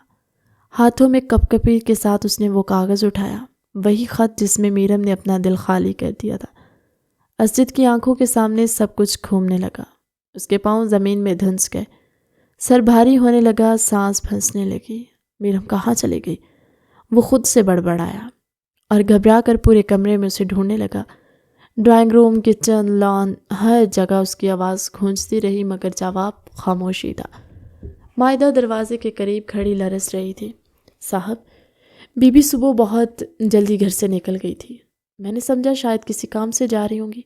ہاتھوں میں کپ کپی کے ساتھ اس نے وہ کاغذ اٹھایا، وہی خط جس میں میرم نے اپنا دل خالی کر دیا تھا۔ اسجد کی آنکھوں کے سامنے سب کچھ گھومنے لگا، اس کے پاؤں زمین میں دھنس گئے، سر بھاری ہونے لگا، سانس پھنسنے لگی۔ میرم کہاں چلی گئی؟ وہ خود سے بڑبڑایا اور گھبرا کر پورے کمرے میں اسے ڈھونڈنے لگا۔ ڈرائنگ روم، کچن، لان، ہر جگہ اس کی آواز گونجتی رہی، مگر جواب خاموشی تھا۔ مائدہ دروازے کے قریب کھڑی لرز رہی تھی۔ صاحب، بی بی صبح بہت جلدی گھر سے نکل گئی تھی، میں نے سمجھا شاید کسی کام سے جا رہی ہوں گی۔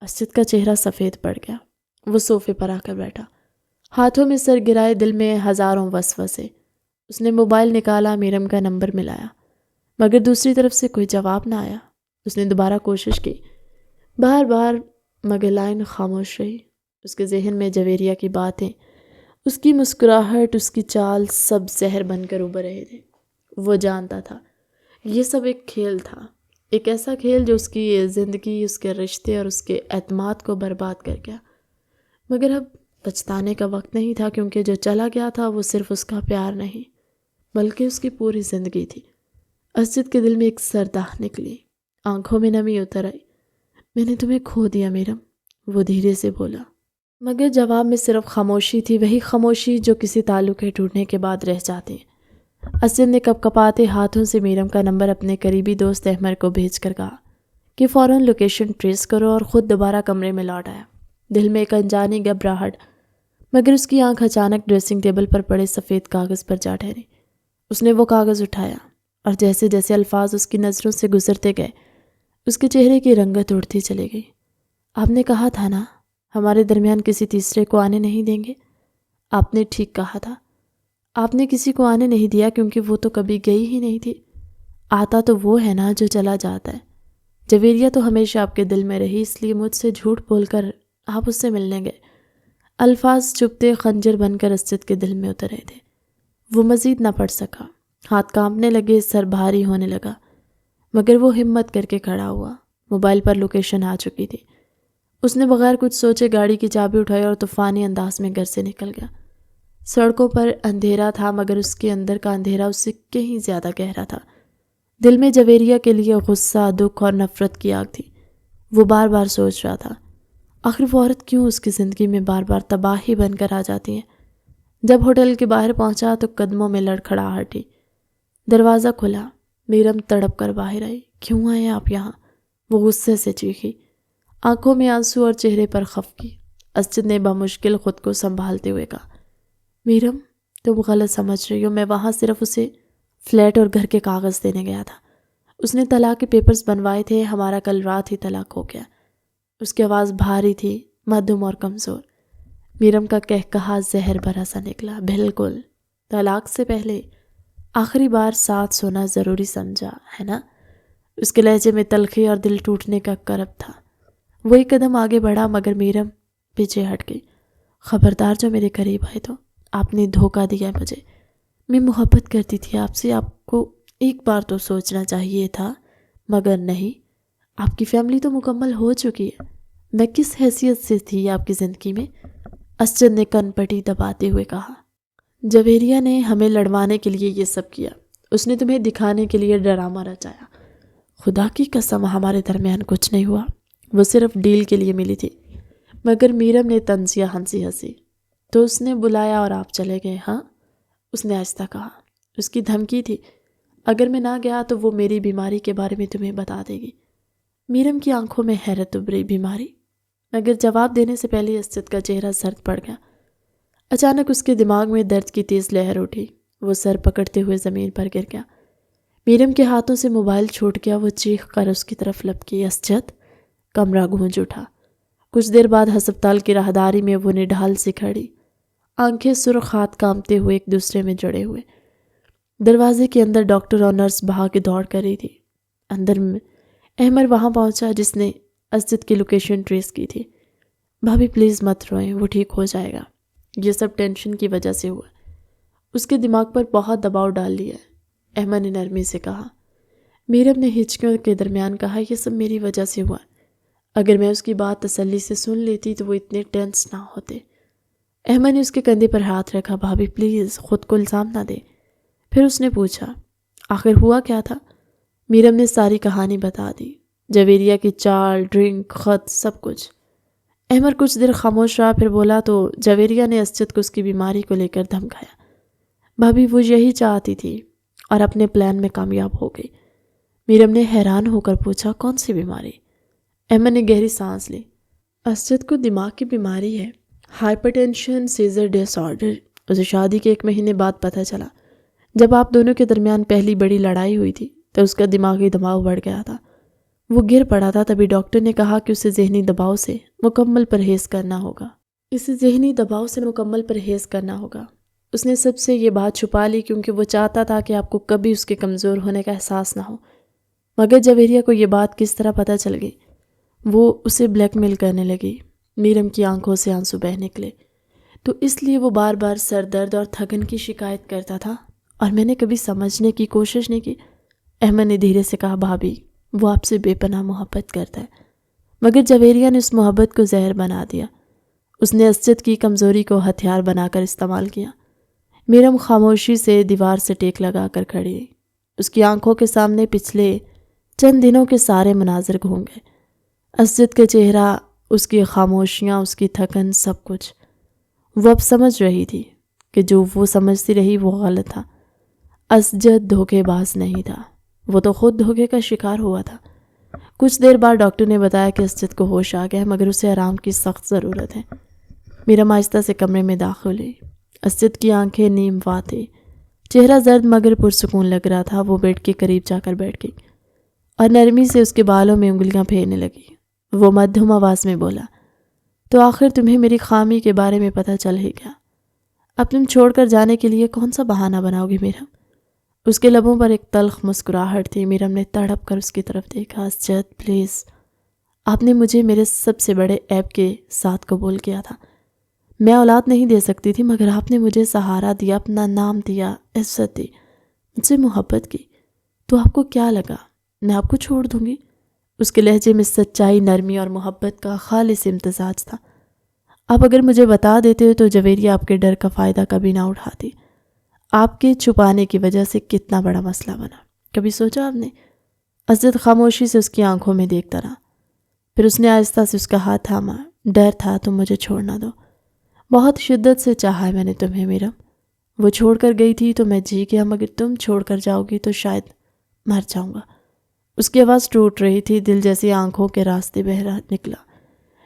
اسجد کا چہرہ سفید پڑ گیا، وہ صوفے پر آ کر بیٹھا، ہاتھوں میں سر گرائے، دل میں ہزاروں وسوسے۔ اس نے موبائل نکالا، میرم کا نمبر ملایا، مگر دوسری طرف سے کوئی جواب نہ آیا۔ اس نے دوبارہ کوشش کی، بار بار، مگر لائن خاموش رہی۔ اس کے ذہن میں جویریہ کی باتیں، اس کی مسکراہٹ، اس کی چال، سب زہر بن کر ابھر رہے تھے۔ وہ جانتا تھا یہ سب ایک کھیل تھا، ایک ایسا کھیل جو اس کی زندگی، اس کے رشتے اور اس کے اعتماد کو برباد کر گیا۔ مگر اب پچھتانے کا وقت نہیں تھا، کیونکہ جو چلا گیا تھا وہ صرف اس کا پیار نہیں بلکہ اس کی پوری زندگی تھی۔ اسجد کے دل میں ایک سرداہ نکلی، آنکھوں میں نمی اتر آئی۔ میں نے تمہیں کھو دیا میرم، وہ دھیرے سے بولا، مگر جواب میں صرف خاموشی تھی، وہی خاموشی جو کسی تعلق کے ٹوٹنے کے بعد رہ جاتی ہے۔ اسجد نے کپ کپاتے ہاتھوں سے میرم کا نمبر اپنے قریبی دوست احمد کو بھیج کر کہا کہ فوراً لوکیشن ٹریس کرو، اور خود دوبارہ کمرے میں لوٹ آیا، دل میں ایک انجانی گھبراہٹ۔ مگر اس کی آنکھ اچانک ڈریسنگ ٹیبل پر پڑے سفید کاغذ پر جا ٹھہری۔ اس نے وہ کاغذ اٹھایا، اور جیسے جیسے الفاظ اس کی نظروں سے گزرتے گئے، اس کے چہرے کی رنگت اڑتی چلی گئی۔ آپ نے کہا تھا نا، ہمارے درمیان کسی تیسرے کو آنے نہیں دیں گے؟ آپ نے ٹھیک کہا تھا، آپ نے کسی کو آنے نہیں دیا، کیونکہ وہ تو کبھی گئی ہی نہیں تھی۔ آتا تو وہ ہے نا جو چلا جاتا ہے۔ جویریہ تو ہمیشہ آپ کے دل میں رہی، اس لیے مجھ سے جھوٹ بول کر آپ اس سے ملنے گئے۔ الفاظ چبھتے خنجر بن کر اسجد کے دل میں اتر رہے تھے۔ وہ مزید نہ پڑھ سکا، ہاتھ کانپنے لگے، سر بھاری ہونے لگا، مگر وہ ہمت کر کے کھڑا ہوا۔ موبائل پر لوکیشن آ چکی تھی۔ اس نے بغیر کچھ سوچے گاڑی کی چابی اٹھائی اور طوفانی انداز میں گھر سے نکل گیا۔ سڑکوں پر اندھیرا تھا، مگر اس کے اندر کا اندھیرا اس سے کہیں زیادہ گہرا تھا۔ دل میں جویریہ کے لیے غصہ، دکھ اور نفرت کی آگ تھی۔ وہ بار بار سوچ رہا تھا، آخر وہ عورت کیوں اس کی زندگی میں بار بار تباہی بن کر آ جاتی ہے؟ جب ہوٹل کے باہر پہنچا تو قدموں میں لڑکھڑاہٹ۔ دروازہ کھلا، میرم تڑپ کر باہر آئی۔ کیوں آئے آپ یہاں؟ وہ غصے سے چیخی، آنکھوں میں آنسو اور چہرے پر خفگی۔ اسجد نے بمشکل خود کو سنبھالتے ہوئے کہا، میرم، تم غلط سمجھ رہی ہو، میں وہاں صرف اسے فلیٹ اور گھر کے کاغذ دینے گیا تھا۔ اس نے طلاق کے پیپرز بنوائے تھے، ہمارا کل رات ہی طلاق ہو گیا۔ اس کی آواز بھاری تھی، مدھم اور کمزور۔ میرم کا کہکہا زہر بھرا سا نکلا، بالکل، طلاق سے پہلے آخری بار ساتھ سونا ضروری سمجھا ہے نا؟ اس کے لہجے میں تلخی اور دل ٹوٹنے کا کرب تھا۔ وہ ایک قدم آگے بڑھا مگر میرم پیچھے ہٹ گئی۔ خبردار جو میرے قریب آئے تو آپ نے دھوکہ دیا مجھے۔ میں محبت کرتی تھی آپ سے، آپ کو ایک بار تو سوچنا چاہیے تھا، مگر نہیں۔ آپ کی فیملی تو مکمل ہو چکی ہے، میں کس حیثیت سے تھی آپ کی زندگی میں؟ اسجد نے کن پٹی دباتے ہوئے کہا۔ جویریہ نے ہمیں لڑوانے کے لیے یہ سب کیا، اس نے تمہیں دکھانے کے لیے ڈرامہ رچایا۔ خدا کی قسم ہمارے درمیان کچھ نہیں ہوا، وہ صرف ڈیل کے لیے ملی تھی۔ مگر میرم نے طنزیہ ہنسی۔ تو اس نے بلایا اور آپ چلے گئے؟ ہاں، اس نے آہستہ کہا۔ اس کی دھمکی تھی، اگر میں نہ گیا تو وہ میری بیماری کے بارے میں تمہیں بتا دے گی۔ میرم کی آنکھوں میں حیرت ابھری۔ بیماری؟ مگر جواب دینے سے پہلے اسجد کا چہرہ سرد پڑ گیا۔ اچانک اس کے دماغ میں درد کی تیز لہر اٹھی، وہ سر پکڑتے ہوئے زمین پر گر گیا۔ میرم کے ہاتھوں سے موبائل چھوٹ گیا، وہ چیخ کر اس کی طرف لپکی۔ اسجد! کمرہ گونج اٹھا۔ کچھ دیر بعد ہسپتال کی راہداری میں وہ نڈھال سے کھڑی، آنکھیں سرخ، ہاتھ کانپتے ہوئے ایک دوسرے میں جڑے ہوئے۔ دروازے کے اندر ڈاکٹر اور نرس بھاگ دوڑ کر رہی تھی۔ اندر میں احمد وہاں پہنچا جس نے اسجد کی لوکیشن ٹریس کی تھی۔ بھابھی پلیز مت روئیں، وہ ٹھیک ہو جائے گا، یہ سب ٹینشن کی وجہ سے ہوا، اس کے دماغ پر بہت دباؤ ڈال لیا ہے، احمد نے نرمی سے کہا۔ میرم نے ہچکیوں کے درمیان کہا، یہ سب میری وجہ سے ہوا، اگر میں اس کی بات تسلی سے سن لیتی تو وہ اتنے ٹینس نہ ہوتے۔ احمد نے اس کے کندھے پر ہاتھ رکھا۔ بھابھی پلیز خود کو الزام نہ دے۔ پھر اس نے پوچھا، آخر ہوا کیا تھا؟ میرم نے ساری کہانی بتا دی، جویریہ کی چال، ڈرنک، خط، سب کچھ۔ احمد کچھ دیر خاموش رہا، پھر بولا، تو جویریہ نے اسجد کو اس کی بیماری کو لے کر دھمکایا۔ بھابھی وہ یہی چاہتی تھی اور اپنے پلان میں کامیاب ہو گئی۔ میرم نے حیران ہو کر پوچھا، کون سی بیماری؟ احمد نے گہری سانس لی۔ اسجد کو دماغ کی بیماری ہے، ہائپر ٹینشن سیزر ڈس آرڈر۔ اسے شادی کے 1 مہینے بعد پتہ چلا۔ جب آپ دونوں کے درمیان پہلی بڑی لڑائی ہوئی تھی تو اس کا دماغی دباؤ بڑھ گیا تھا، وہ گر پڑا تھا۔ تبھی ڈاکٹر نے کہا کہ اسے ذہنی دباؤ سے مکمل پرہیز کرنا ہوگا۔ اس نے سب سے یہ بات چھپا لی کیونکہ وہ چاہتا تھا کہ آپ کو کبھی اس کے کمزور ہونے کا احساس نہ ہو۔ مگر جویریہ کو یہ بات کس طرح پتہ چل گئی؟ وہ اسے بلیک میل کرنے لگی۔ میرم کی آنکھوں سے آنسو بہہ نکلے۔ تو اس لیے وہ بار بار سر درد اور تھکن کی شکایت کرتا تھا اور میں نے کبھی سمجھنے کی کوشش نہیں کی۔ احمد نے دھیرے سے کہا، بھابھی وہ آپ سے بے پناہ محبت کرتا ہے، مگر جویریہ نے اس محبت کو زہر بنا دیا۔ اس نے اسجد کی کمزوری کو ہتھیار بنا کر استعمال کیا۔ میرم خاموشی سے دیوار سے ٹیک لگا کر کھڑی۔ اس کی آنکھوں کے سامنے پچھلے چند دنوں کے سارے مناظر گھوم گئے، اسجد کا چہرہ، اس کی خاموشیاں، اس کی تھکن، سب کچھ۔ وہ اب سمجھ رہی تھی کہ جو وہ سمجھتی رہی وہ غلط تھا۔ اسجد دھوکے باز نہیں تھا، وہ تو خود دھوکے کا شکار ہوا تھا۔ کچھ دیر بعد ڈاکٹر نے بتایا کہ اسجد کو ہوش آ گیا، مگر اسے آرام کی سخت ضرورت ہے۔ میرم آہستہ سے کمرے میں داخل ہوئی۔ اسجد کی آنکھیں نیم وا تھی، چہرہ زرد مگر پرسکون لگ رہا تھا۔ وہ بیڈ کے قریب جا کر بیٹھ گئی اور نرمی سے اس کے بالوں میں انگلیاں پھیرنے لگی۔ وہ مدھم آواز میں بولا، تو آخر تمہیں میری خامی کے بارے میں پتہ چل ہی گیا۔ اب تم چھوڑ کر جانے کے لیے کون سا بہانہ بناؤ گی میرم؟ اس کے لبوں پر ایک تلخ مسکراہٹ تھی۔ میرم نے تڑپ کر اس کی طرف دیکھا۔ اسجد پلیز، آپ نے مجھے میرے سب سے بڑے عیب کے ساتھ قبول کیا تھا۔ میں اولاد نہیں دے سکتی تھی، مگر آپ نے مجھے سہارا دیا، اپنا نام دیا، عزت دی، مجھ سے محبت کی۔ تو آپ کو کیا لگا میں آپ کو چھوڑ دوں گی؟ اس کے لہجے میں سچائی، نرمی اور محبت کا خالص امتزاج تھا۔ آپ اگر مجھے بتا دیتے تو جویریہ آپ کے ڈر کا فائدہ کبھی نہ اٹھاتی۔ آپ کے چھپانے کی وجہ سے کتنا بڑا مسئلہ بنا، کبھی سوچا آپ نے؟ اسجد خاموشی سے اس کی آنکھوں میں دیکھتا رہا، پھر اس نے آہستہ سے اس کا ہاتھ تھاما۔ ڈر تھا تم مجھے چھوڑنا دو، بہت شدت سے چاہا ہے میں نے تمہیں میرم۔ وہ چھوڑ کر گئی تھی تو میں جی گیا، مگر تم چھوڑ کر جاؤ گی تو شاید مر جاؤں گا۔ اس کی آواز ٹوٹ رہی تھی، دل جیسے آنکھوں کے راستے بہہ نکلا۔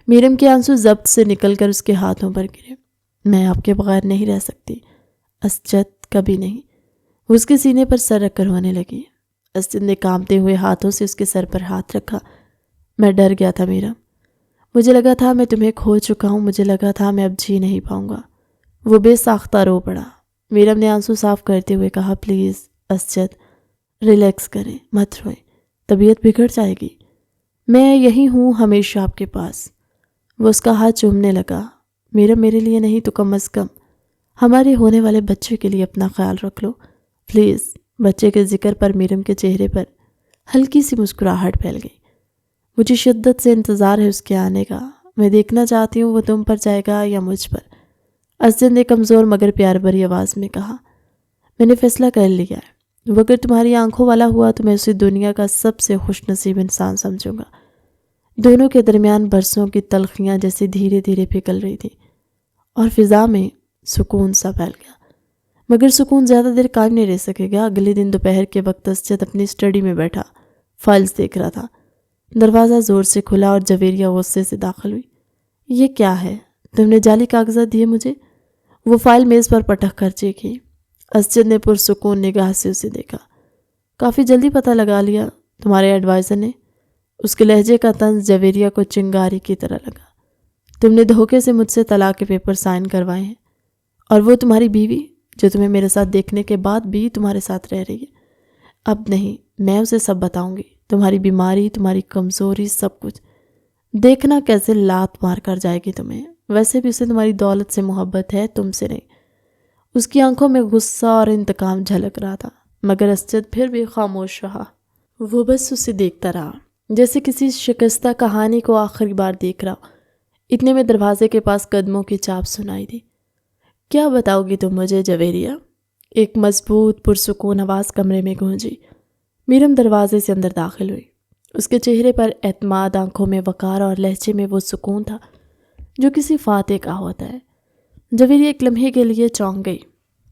میرم کے آنسو ضبط سے نکل کر اس کے ہاتھوں پر گرے۔ میں آپ کے بغیر نہیں رہ سکتی اسجد، کبھی نہیں۔ وہ اس کے سینے پر سر رکھ کر رونے لگی۔ اسجد نے کانپتے ہوئے ہاتھوں سے اس کے سر پر ہاتھ رکھا۔ میں ڈر گیا تھا میرم، مجھے لگا تھا میں تمہیں کھو چکا ہوں، مجھے لگا تھا میں اب جی نہیں پاؤں گا۔ وہ بے ساختہ رو پڑا۔ میرم نے آنسو صاف کرتے ہوئے کہا، پلیز اسجد ریلیکس کریں، مت روئیں، طبیعت بگڑ جائے گی، میں یہی ہوں ہمیشہ آپ کے پاس۔ وہ اس کا ہاتھ چومنے لگا۔ میرم، میرے لیے نہیں تو کم از کم ہمارے ہونے والے بچے کے لیے اپنا خیال رکھ لو پلیز۔ بچے کے ذکر پر میرم کے چہرے پر ہلکی سی مسکراہٹ پھیل گئی۔ مجھے شدت سے انتظار ہے اس کے آنے کا، میں دیکھنا چاہتی ہوں وہ تم پر جائے گا یا مجھ پر، اسجد نے کمزور مگر پیار بھری آواز میں کہا۔ میں نے فیصلہ کر لیا ہے، وہ اگر تمہاری آنکھوں والا ہوا تو میں اسے دنیا کا سب سے خوش نصیب انسان سمجھوں گا۔ دونوں کے درمیان برسوں کی تلخیاں جیسے دھیرے دھیرے پگھل رہی تھی اور فضا میں سکون سا پھیل گیا، مگر سکون زیادہ دیر قائم نہیں رہ سکے گا۔ اگلے دن دوپہر کے وقت اسجد اپنی اسٹڈی میں بیٹھا فائلز دیکھ رہا تھا۔ دروازہ زور سے کھلا اور جویریہ غصے سے داخل ہوئی۔ یہ کیا ہے؟ تم نے جعلی کاغذات دیے مجھے؟ وہ فائل میز پر پٹک کر چیخی۔ اسجد نے پرسکون نگاہ سے اسے دیکھا۔ کافی جلدی پتہ لگا لیا تمہارے ایڈوائزر نے؟ اس کے لہجے کا طنز جویریہ کو چنگاری کی طرح لگا۔ تم نے دھوکے سے مجھ سے طلاق کے پیپر سائن کروائے ہیں، اور وہ تمہاری بیوی جو تمہیں میرے ساتھ دیکھنے کے بعد بھی تمہارے ساتھ رہ رہی ہے۔ اب نہیں، میں اسے سب بتاؤں گی، تمہاری بیماری، تمہاری کمزوری، سب کچھ۔ دیکھنا کیسے لات مار کر جائے گی تمہیں۔ ویسے بھی اسے تمہاری دولت سے محبت ہے، تم سے نہیں۔ اس کی آنکھوں میں غصہ اور انتقام جھلک رہا تھا، مگر اسجد پھر بھی خاموش رہا۔ وہ بس اسے دیکھتا رہا جیسے کسی شکستہ کہانی کو آخری بار دیکھ رہا۔ اتنے میں دروازے کے پاس قدموں کی چاپ سنائی دی۔ کیا بتاؤ گی تم مجھے جویریہ؟ ایک مضبوط پرسکون آواز کمرے میں گونجی۔ میرم دروازے سے اندر داخل ہوئی۔ اس کے چہرے پر اعتماد، آنکھوں میں وقار اور لہجے میں وہ سکون تھا جو کسی فاتح کا ہوتا ہے۔ جویریہ ایک لمحے کے لیے چونک گئی،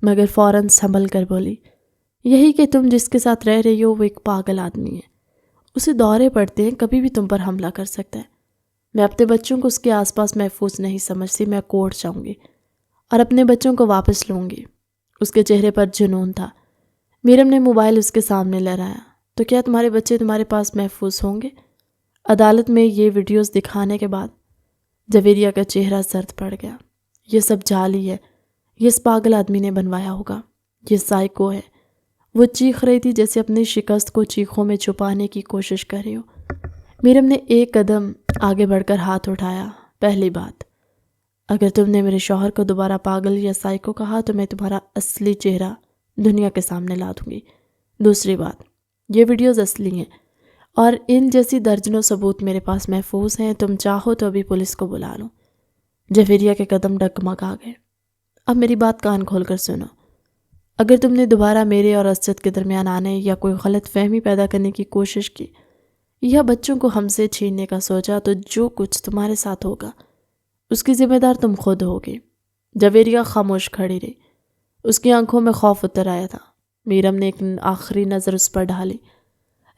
مگر فوراً سنبھل کر بولی، یہی کہ تم جس کے ساتھ رہ رہی ہو وہ ایک پاگل آدمی ہے، اسے دورے پڑتے ہیں، کبھی بھی تم پر حملہ کر سکتا ہے۔ میں اپنے بچوں کو اس کے آس پاس محفوظ نہیں سمجھتی، میں کورٹ جاؤں گی اور اپنے بچوں کو واپس لوں گی۔ اس کے چہرے پر جنون تھا۔ میرم نے موبائل اس کے سامنے لہرایا۔ تو کیا تمہارے بچے تمہارے پاس محفوظ ہوں گے؟ عدالت میں یہ ویڈیوز دکھانے کے بعد جویریہ کا چہرہ سرد پڑ گیا۔ یہ سب جعلی ہے، یہ اس پاگل آدمی نے بنوایا ہوگا، یہ سائیکو ہے۔ وہ چیخ رہی تھی جیسے اپنی شکست کو چیخوں میں چھپانے کی کوشش کر رہی ہو۔ میرم نے ایک قدم آگے بڑھ کر ہاتھ اٹھایا۔ پہلی بات، اگر تم نے میرے شوہر کو دوبارہ پاگل یا سائیکو کہا تو میں تمہارا اصلی چہرہ دنیا کے سامنے لا دوں گی۔ دوسری بات، یہ ویڈیوز اصلی ہیں اور ان جیسی درجنوں ثبوت میرے پاس محفوظ ہیں، تم چاہو تو ابھی پولیس کو بلا لو۔ جویریہ کے قدم ڈگمگا گئے۔ اب میری بات کان کھول کر سنو۔ اگر تم نے دوبارہ میرے اور اسجد کے درمیان آنے یا کوئی غلط فہمی پیدا کرنے کی کوشش کی یا بچوں کو ہم سے چھیننے کا سوچا تو جو کچھ تمہارے ساتھ ہوگا اس کی ذمہ دار تم خود ہوگی۔ جویریہ خاموش کھڑی رہی۔ اس کی آنکھوں میں خوف اتر آیا تھا۔ میرم نے ایک آخری نظر اس پر ڈالی۔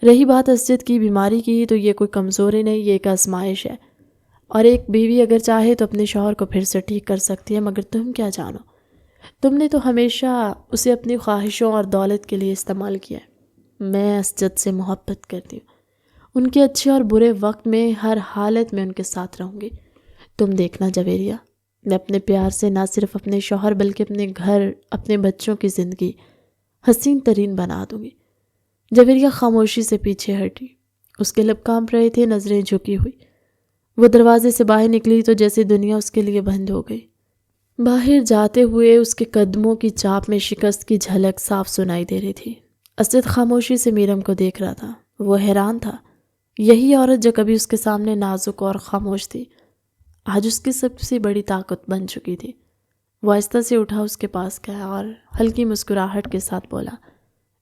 رہی بات اسجد کی بیماری کی تو یہ کوئی کمزوری نہیں، یہ ایک آزمائش ہے، اور ایک بیوی اگر چاہے تو اپنے شوہر کو پھر سے ٹھیک کر سکتی ہے، مگر تم کیا جانو؟ تم نے تو ہمیشہ اسے اپنی خواہشوں اور دولت کے لیے استعمال کیا ہے۔ میں اسجد سے محبت کرتی ہوں، ان کے اچھے اور برے وقت میں ہر حالت میں ان کے ساتھ رہوں گی۔ تم دیکھنا جویریہ، میں اپنے پیار سے نہ صرف اپنے شوہر بلکہ اپنے گھر، اپنے بچوں کی زندگی حسین ترین بنا دوں گی۔ جویریہ خاموشی سے پیچھے ہٹی۔ اس کے لب کانپ رہے تھے، نظریں جھکی ہوئی۔ وہ دروازے سے باہر نکلی تو جیسے دنیا اس کے لیے بند ہو گئی۔ باہر جاتے ہوئے اس کے قدموں کی چاپ میں شکست کی جھلک صاف سنائی دے رہی تھی۔ اسجد خاموشی سے میرم کو دیکھ رہا تھا۔ وہ حیران تھا، یہی عورت جو کبھی اس کے سامنے نازک اور خاموش تھی آج اس کی سب سے بڑی طاقت بن چکی تھی۔ وہ آہستہ سے اٹھا، اس کے پاس گیا اور ہلکی مسکراہٹ کے ساتھ بولا،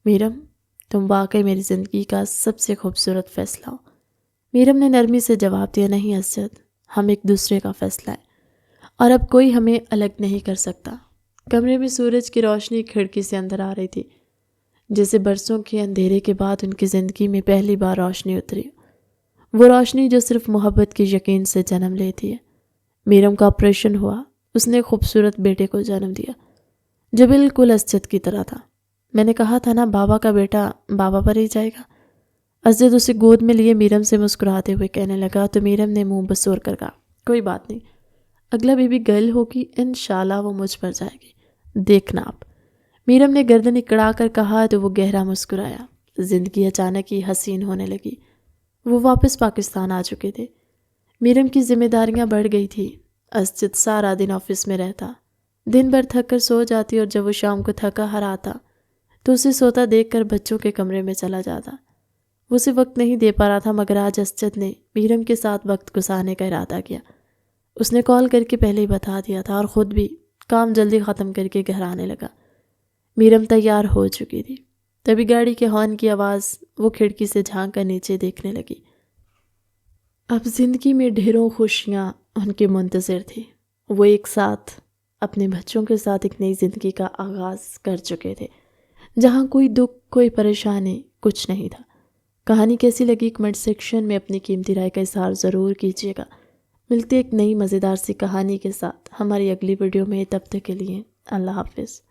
میرم، تم واقعی میری زندگی کا سب سے خوبصورت فیصلہ ہو۔ میرم نے نرمی سے جواب دیا، نہیں اسجد، ہم ایک دوسرے کا فیصلہ ہے اور اب کوئی ہمیں الگ نہیں کر سکتا۔ کمرے میں سورج کی روشنی کھڑکی سے اندر آ رہی تھی، جیسے برسوں کے اندھیرے کے بعد ان کی زندگی میں پہلی بار روشنی اتری۔ وہ روشنی جو صرف محبت کی یقین سے جنم لیتی ہے۔ میرم کا آپریشن ہوا، اس نے خوبصورت بیٹے کو جنم دیا جو بالکل اسجد کی طرح تھا۔ میں نے کہا تھا نا، بابا کا بیٹا بابا پر ہی جائے گا۔ اسجد اسے گود میں لیے میرم سے مسکراتے ہوئے کہنے لگا، تو میرم نے منہ بسور کر کہا، کوئی بات نہیں، اگلا بیبی گرل ہوگی، انشاءاللہ وہ مجھ پر جائے گی، دیکھنا آپ۔ میرم نے گردن اکڑا کر کہا تو وہ گہرا مسکرایا۔ زندگی اچانک ہی حسین ہونے لگی۔ وہ واپس پاکستان آ چکے تھے۔ میرم کی ذمہ داریاں بڑھ گئی تھی۔ اسجد سارا دن آفس میں رہتا، دن بھر تھک کر سو جاتی اور جب وہ شام کو تھکا ہار آتا تو اسے سوتا دیکھ کر بچوں کے کمرے میں چلا جاتا۔ وہ اسے وقت نہیں دے پا رہا تھا، مگر آج اسجد نے میرم کے ساتھ وقت گزارنے کا ارادہ کیا۔ اس نے کال کر کے پہلے ہی بتا دیا تھا اور خود بھی کام جلدی ختم کر کے گھر آنے لگا۔ میرم تیار ہو چکی تھی، تبھی گاڑی کے ہارن کی آواز وہ کھڑکی سے جھانک کر نیچے دیکھنے لگی۔ اب زندگی میں ڈھیروں خوشیاں ان کے منتظر تھی۔ وہ ایک ساتھ اپنے بچوں کے ساتھ ایک نئی زندگی کا آغاز کر چکے تھے، جہاں کوئی دکھ، کوئی پریشانی، کچھ نہیں تھا۔ کہانی کیسی لگی کمنٹ سیکشن میں اپنی قیمتی رائے کا اظہار ضرور کیجیے گا۔ ملتے ایک نئی مزیدار سی کہانی کے ساتھ ہماری اگلی ویڈیو میں، تب تک کے لیے اللہ حافظ۔